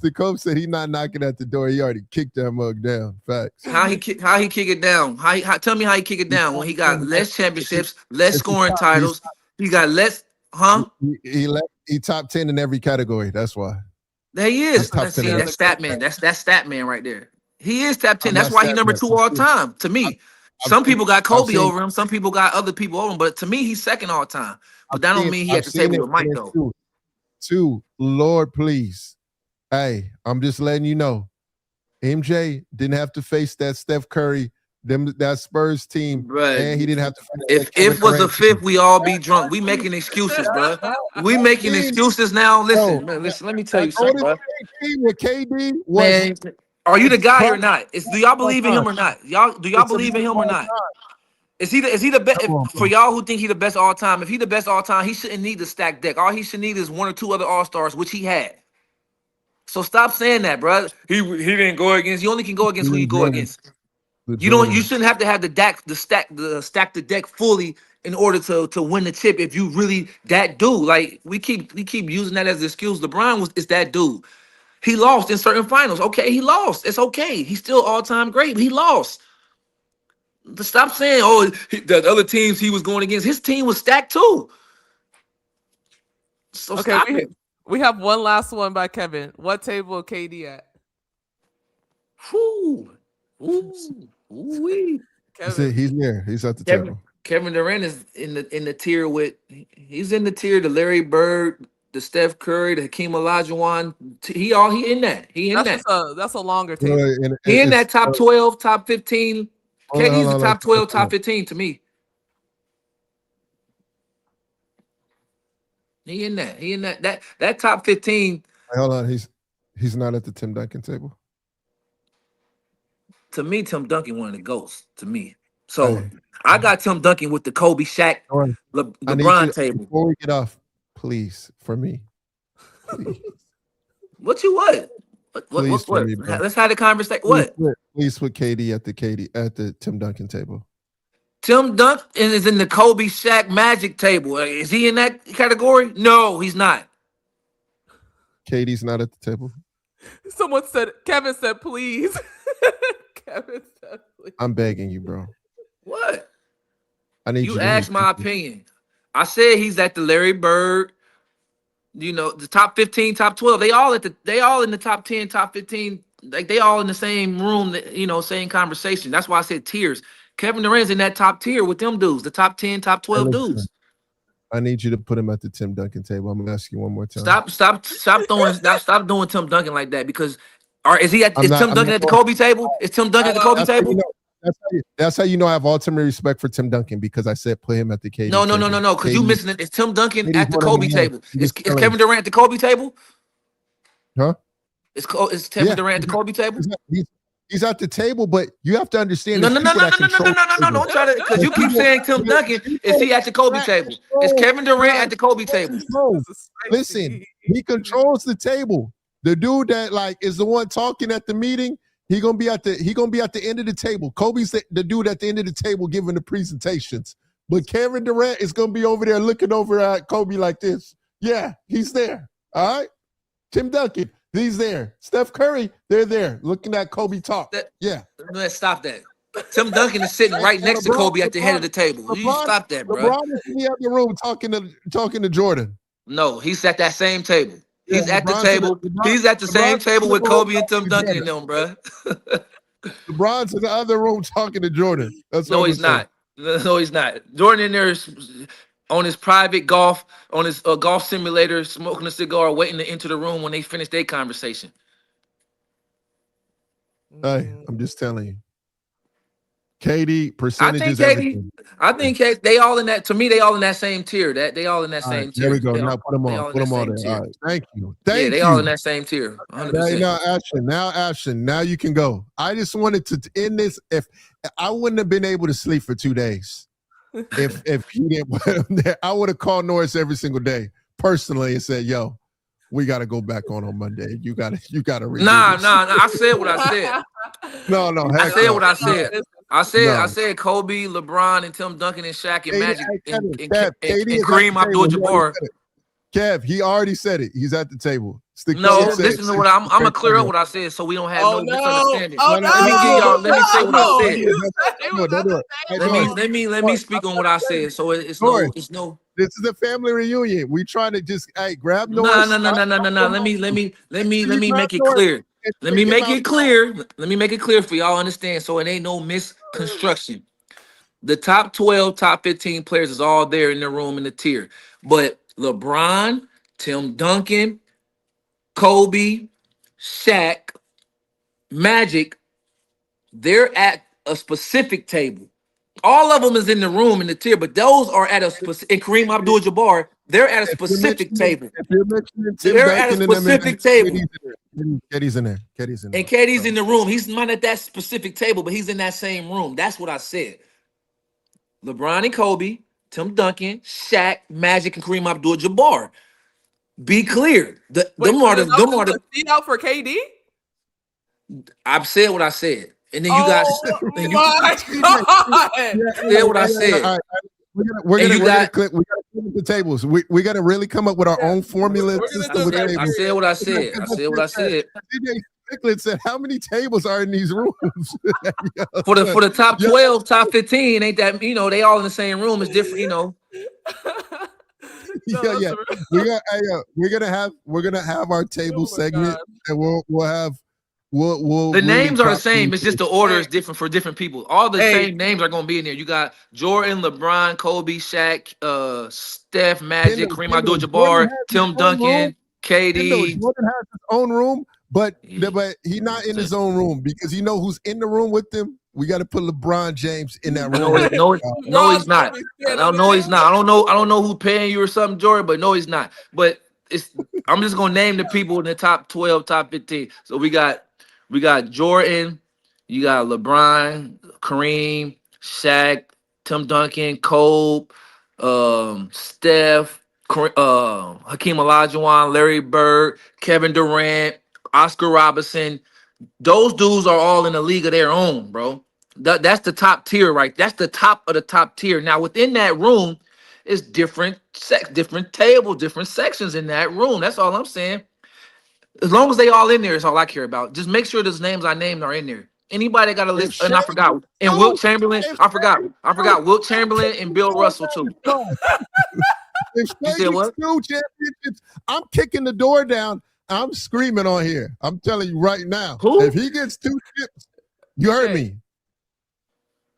The coach said he not knocking at the door. He already kicked that mug down. Facts. How he kick it down? Tell me how he kick it down when he got less championships, less scoring titles. He got less, huh? He top 10 in every category. That's why. There he is. That's stat man. That's stat man right there. He is top 10. That's why he's number 2 all time. To me, some people got Kobe over him. Some people got other people over him. But to me, he's second all time. But that don't mean he at the table with Mike though. Two, Lord, please. Hey, I'm just letting you know, MJ didn't have to face that Steph Curry, that Spurs team, right. And he didn't have to. If it was a fifth, we all be drunk. We making excuses, bro. We making excuses now. Listen, man, listen. Let me tell you something, bro. With KD, man, are you the guy or not? Do y'all believe in him or not? Do y'all believe in him or not? Is he the best for y'all who think he the best all time? If he the best all time, he shouldn't need the stacked deck. All he should need is 1 or 2 other all-stars, which he had. So stop saying that, bro. He didn't go against. You only can go against who you go against. You shouldn't have to have stack the deck fully in order to win the chip if you really that dude. Like we keep using that as an excuse. LeBron is that dude. He lost in certain finals. Okay, he lost. It's okay. He's still all-time great, but he lost. Stop saying, the other teams he was going against. His team was stacked too. So okay, we have one last one by Kevin. What table KD at? Kevin. He's there. He's at the table. Kevin Durant is in the tier with. He's in the tier. The Larry Bird, the Steph Curry, the Hakeem Olajuwon. He in that. He in that. That's a longer table. He in that top 12, top 15. KD's the top 12, top 15 to me. He in that. That top 15. Hold on, he's not at the Tim Duncan table. To me, Tim Duncan one of the GOATs. To me, so I got Tim Duncan with the Kobe, Shaq, LeBron table. Before we get off, please, for me. Please. What you what? Please what? Me, let's have the conversation. What? Please put KD at the Tim Duncan table. Tim Duncan is in the Kobe, Shaq, Magic table. Is he in that category? No, he's not. KD's not at the table. Kevin said, please. Kevin said, please. I'm begging you, bro. What? I need you asked my opinion. I said he's at the Larry Bird. You know, the top 15, top 12. They all in the top 10, top 15. Like they all in the same room. Same conversation. That's why I said tiers. Kevin Durant's in that top tier with them dudes. The top 10, top 12 dudes. I need you to put him at the Tim Duncan table. I'm gonna ask you one more time. Stop doing Tim Duncan like that because is Tim Duncan at the Kobe table? Is Tim Duncan at the Kobe table? That's how you know I have ultimate respect for Tim Duncan because I said put him at the KD. No. Because you missing it. Is Tim Duncan at the Kobe table? Is Kevin Durant at the Kobe table? Huh? Is Kevin Durant at the Kobe table? He's at the table, but you have to understand. No. Don't try to because you keep saying Tim Duncan. Is he at the Kobe table? Is Kevin Durant at the Kobe table? Listen, he controls the table. The dude that is the one talking at the meeting. He gonna be at the end of the table. Kobe's the dude at the end of the table giving the presentations. But Kevin Durant is gonna be over there looking over at Kobe like this. Yeah, he's there. All right. Tim Duncan, he's there. Steph Curry, they're there looking at Kobe talk. Let's stop that. Tim Duncan is sitting right next to Kobe at the head of the table. You stop that, bro. LeBron is in the other room talking to Jordan. No, he's at that same table. He's at the table. He's at the same table with Kobe and Tim Duncan and them, bro. LeBron's in the other room talking to Jordan. No, he's not. No, he's not. Jordan in there on his private golf, on his golf simulator, smoking a cigar, waiting to enter the room when they finish their conversation. Hey, I'm just telling you. KD percentages. I think they all in that. To me, they all in that same tier. They all in that same tier. There we go. Now put them on. Put them on there. All right. Thank you. They all in that same tier. 100%. Now, Ashten, now you can go. I just wanted to end this. If I wouldn't have been able to sleep for 2 days, if he didn't put him there, I would have called Norris every single day personally and said, "Yo, we got to go back on Monday. You got to read." Nah. I said what I said. No. I said what I said. I said Kobe, LeBron, and Tim Duncan and Shaq and Magic and Kareem Abdul-Jabbar. Kev, he already said it. He's at the table. Listen to what I'm gonna clear up what I said so we don't have no misunderstanding. Let me say what I said. Let me speak on what I said. So it's no. This is a family reunion. We trying to just grab no. No. Let me make it clear. Let me make it clear. Let me make it clear for y'all understand so it ain't no misconstruction. The top 12, top 15 players is all there in the room in the tier. But LeBron, Tim Duncan, Kobe, Shaq, Magic, they're at a specific table. All of them is in the room in the tier, but those are at a specific. And Kareem Abdul-Jabbar, they're at a specific table. They're at a specific table. KD's in there. And KD's in the room. He's not at that specific table, but he's in that same room. That's what I said. LeBron and Kobe, Tim Duncan, Shaq, Magic, and Kareem Abdul-Jabbar. Be clear. Them are the seat out for KD. I've said what I said, and then you guys. Said what I said. We're gonna clip the tables. We got to really come up with our own formula system with tables. I said what I said. DJ Strickland said, "How many tables are in these rooms?" for the top 12, top 15, ain't that they all in the same room? It's different, Yeah. We're gonna have our table segment, and we'll have. The names are the same. It's just the order is different for different people. All the same names are going to be in there. You got Jordan, LeBron, Kobe, Shaq, Steph, Magic, Kareem Abdul-Jabbar, Tim Duncan, KD. Jordan has his own room, but he's not in his own room because you know who's in the room with him. We got to put LeBron James in that room. No, he's not. No, he's not. I don't know who's paying you or something, Jordan, but no, he's not. But I'm just going to name the people in the top 12, top 15. So we got Jordan, you got LeBron, Kareem, Shaq, Tim Duncan, Kobe, Steph, Hakeem Olajuwon, Larry Bird, Kevin Durant, Oscar Robertson. Those dudes are all in a league of their own, bro. That's the top tier, right? That's the top of the top tier. Now, within that room is different tables, different sections in that room. That's all I'm saying. As long as they all in there is all I care about. Just make sure those names I named are in there. Anybody got a If list? And I Shea forgot. And Dude, Wilt Chamberlain. if I forgot. Shea I forgot. Wilt Dude, Chamberlain and Bill Russell too. if You Shea said gets what? 2 championships, I'm kicking the door down. I'm screaming on here. I'm telling you right now. Who? If he gets 2 chips, you heard Shea. me.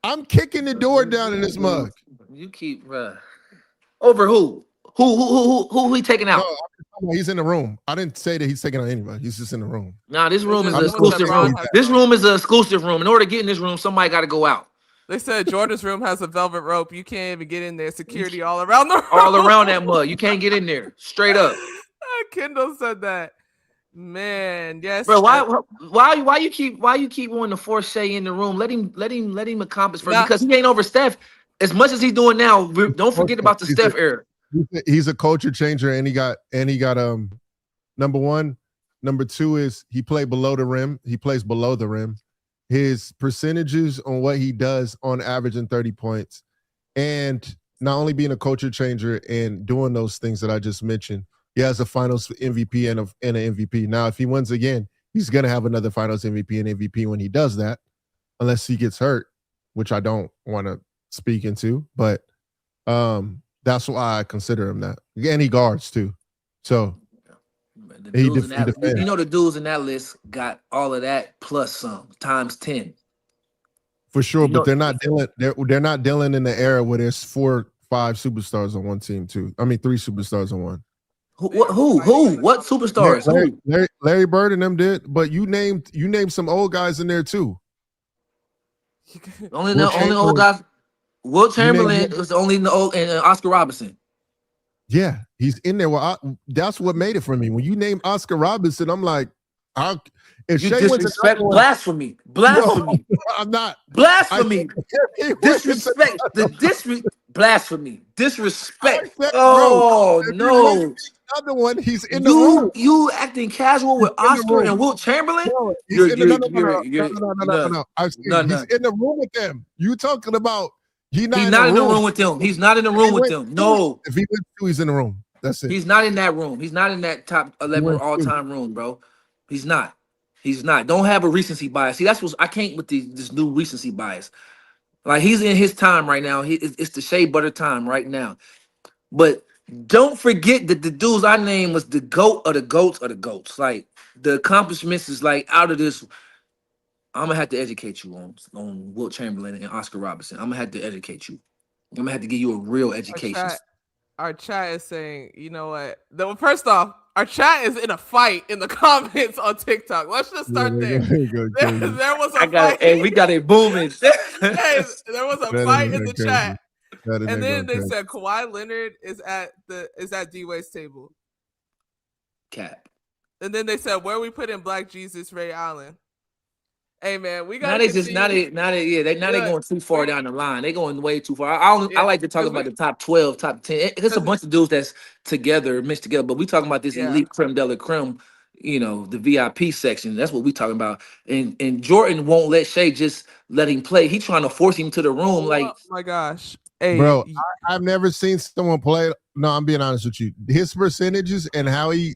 I'm kicking the door down in this mug. You keep over who? Who he taking No, out? he's in the room. I didn't say that he's taking on anybody. He's just in the room. Nah, this room is just an the ones that exclusive Bron room. has This on. room is an exclusive room. In order to get in this room, somebody got to go out. They said Jordan's room has a velvet rope. You can't even get in there. Security all around the room. All around that mud. You can't get in there. Straight up. Kendall said that. Man, yes. Bro, why you keep wanting to force Shea in the room? Let him accomplish first, Nah. because he ain't over Steph as much as he's doing now. Don't forget about the Steph era. He's a culture changer, and he got number 1. Number 2 is he played below the rim. He plays below the rim. His percentages on what he does on average in 30 points, and not only being a culture changer and doing those things that I just mentioned, he has a Finals MVP and an MVP. Now, if he wins again, he's gonna have another Finals MVP and MVP when he does that, unless he gets hurt, which I don't want to speak into, but that's why I consider him that. And he guards too. So The dudes in that list got all of that plus some times 10. For sure, but they're not dealing. They're not dealing in the era where there's 4, 5 superstars on one team too. I mean, 3 superstars on one. Who? What superstars? Larry Bird and them did, but you named some old guys in there too. Only old guys. Wilt Chamberlain was only the old, and Oscar Robertson. Yeah, he's in there. Well, that's what made it for me. When you name Oscar Robinson, I'm like, if You Shea disrespect, blasphemy. No, I'm not. Blasphemy. Disrespect. Blasphemy. Disrespect. Said, oh, no. Another one, he's in the room. You acting casual with Oscar and Wilt Chamberlain? No, he's in the room with them. You talking about he's not in the room with them. He's not in the room with them. No. If he wins 2, he's in the room. That's it. He's not in that room. He's not in that top 11 all-time room, bro. He's not. He's not. Don't have a recency bias. See, that's what I can't with this new recency bias. Like, he's in his time right now. It's the Shea Butter time right now. But don't forget that the dudes I named was the GOAT of the GOATs of the GOATs. Like, the accomplishments is like out of this. I'm gonna have to educate you on Wilt Chamberlain and Oscar Robertson. I'm gonna have to educate you. I'm gonna have to give you a real education. Our chat is saying, you know what? First off, our chat is in a fight in the comments on TikTok. Let's just start there. There was a fight. Hey, we got it booming. There was a fight in the chat. And then they said Kawhi Leonard is at D-Wade's table. Cap. And then they said, where we put in Black Jesus, Ray Allen. Hey man, we got. Now they going too far down the line. They going way too far. I like to talk about the top 12, top 10. There's a bunch of dudes that's mixed together. But we talking about this elite creme de la creme. You know, the VIP section. That's what we talking about. And Jordan won't let Shea just let him play. He trying to force him to the room. Like, oh my gosh, hey, bro, I've never seen someone play. No, I'm being honest with you. His percentages and how he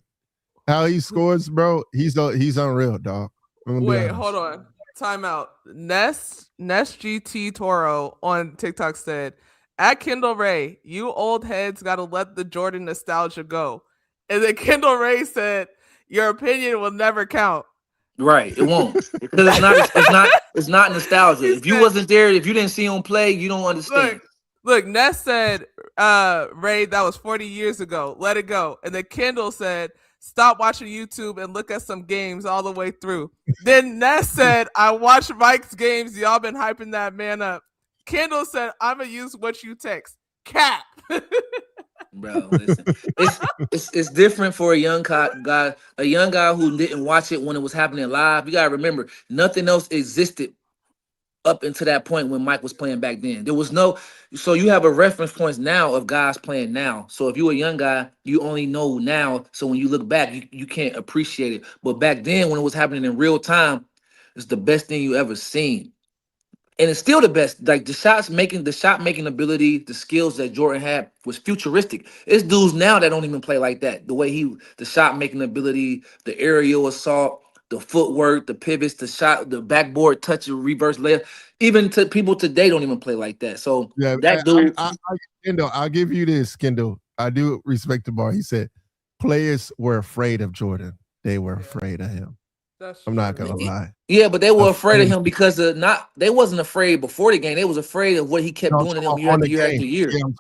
scores, bro. He's unreal, dog. Wait, hold on. Time out. Nest GT Toro on TikTok said, at Kendall Ray, you old heads gotta let the Jordan nostalgia go. And then Kendall Ray said, your opinion will never count. Right, it won't. Because it's not nostalgia. If you wasn't there, if you didn't see him play, you don't understand. Look, Ness said, Ray, that was 40 years ago. Let it go. And then Kendall said, stop watching YouTube and look at some games all the way through. Then Ness said, I watch Mike's games. Y'all been hyping that man up. Kendall said, I'm going to use what you text. Cap. Bro, listen. It's different for a young guy who didn't watch it when it was happening live. You got to remember, nothing else existed up until that point when Mike was playing back then. There was no, so you have a reference points now of guys playing now. So if you're a young guy, you only know now. So when you look back, you can't appreciate it. But back then, when it was happening in real time, it's the best thing you ever seen. And it's still the best. Like the shot making ability, the skills that Jordan had was futuristic. It's dudes now that don't even play like that. The way the shot making ability, the aerial assault, the footwork, the pivots, the shot, the backboard touch, the reverse layup. Even to people today don't even play like that. So Yeah, that dude, Kendall, I'll give you this, Kendall. I do respect the bar. He said players were afraid of Jordan. They were afraid of him. That's I'm not true. gonna lie. yeah, but they were afraid of Afraid. him because they wasn't afraid before the game. They was afraid of what he kept No, I'm doing to talking them about year on after the year after game. year. Yeah, I'm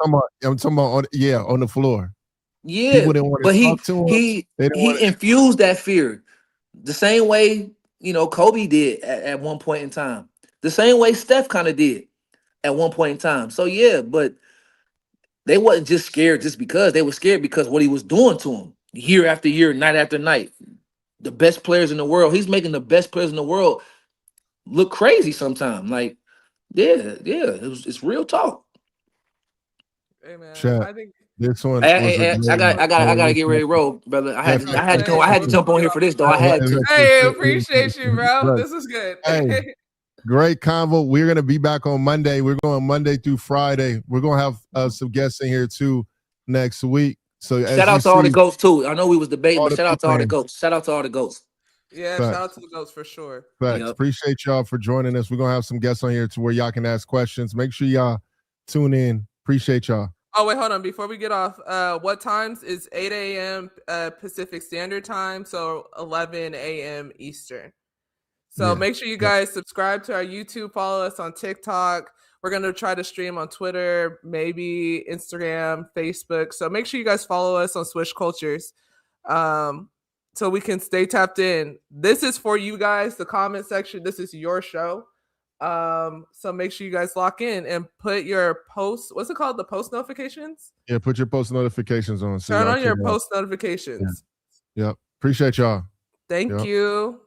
talking about on the floor. Yeah, People didn't want but to talk to him. he They didn't want infused that fear the same way Kobe did at one point in time, the same way Steph kind of did at one point in time. So yeah, but they wasn't just scared just because they were scared because what he was doing to them year after year, night after night. The best players in the world, he's making the best players in the world look crazy sometimes. Like, it's real talk. Hey man, Chat. I think This one I, was a I, great I got I got I gotta get ready to one. roll, brother. I had to Hey, jump on here for this though. I had to. hey, appreciate you, bro. Right. This is good. Hey, great convo. We're gonna be back on Monday. We're going Monday through Friday. We're gonna have some guests in here too next week. So Shout out to all the goats too. I know we was debating, but shout out to all the goats. Shout out to all the goats. Yeah, Facts. shout out to the goats for sure. Thanks. Yep. Appreciate y'all for joining us. We're gonna have some guests on here to where y'all can ask questions. Make sure y'all tune in. Appreciate y'all. Oh wait, hold on. Before we get off, what times is 8 a.m. Pacific Standard Time, so 11 a.m. Eastern. So Yeah. make sure you guys subscribe to our YouTube, follow us on TikTok. We're gonna try to stream on Twitter, maybe Instagram, Facebook. So make sure you guys follow us on Swish Cultures, so we can stay tapped in. This is for you guys, the comment section. This is your show. So make sure you guys lock in and put your post. What's it called? The post notifications. Yeah, put your post notifications on. So Turn y'all on your can, post notifications. Yep. Appreciate y'all. Thank Yep. you.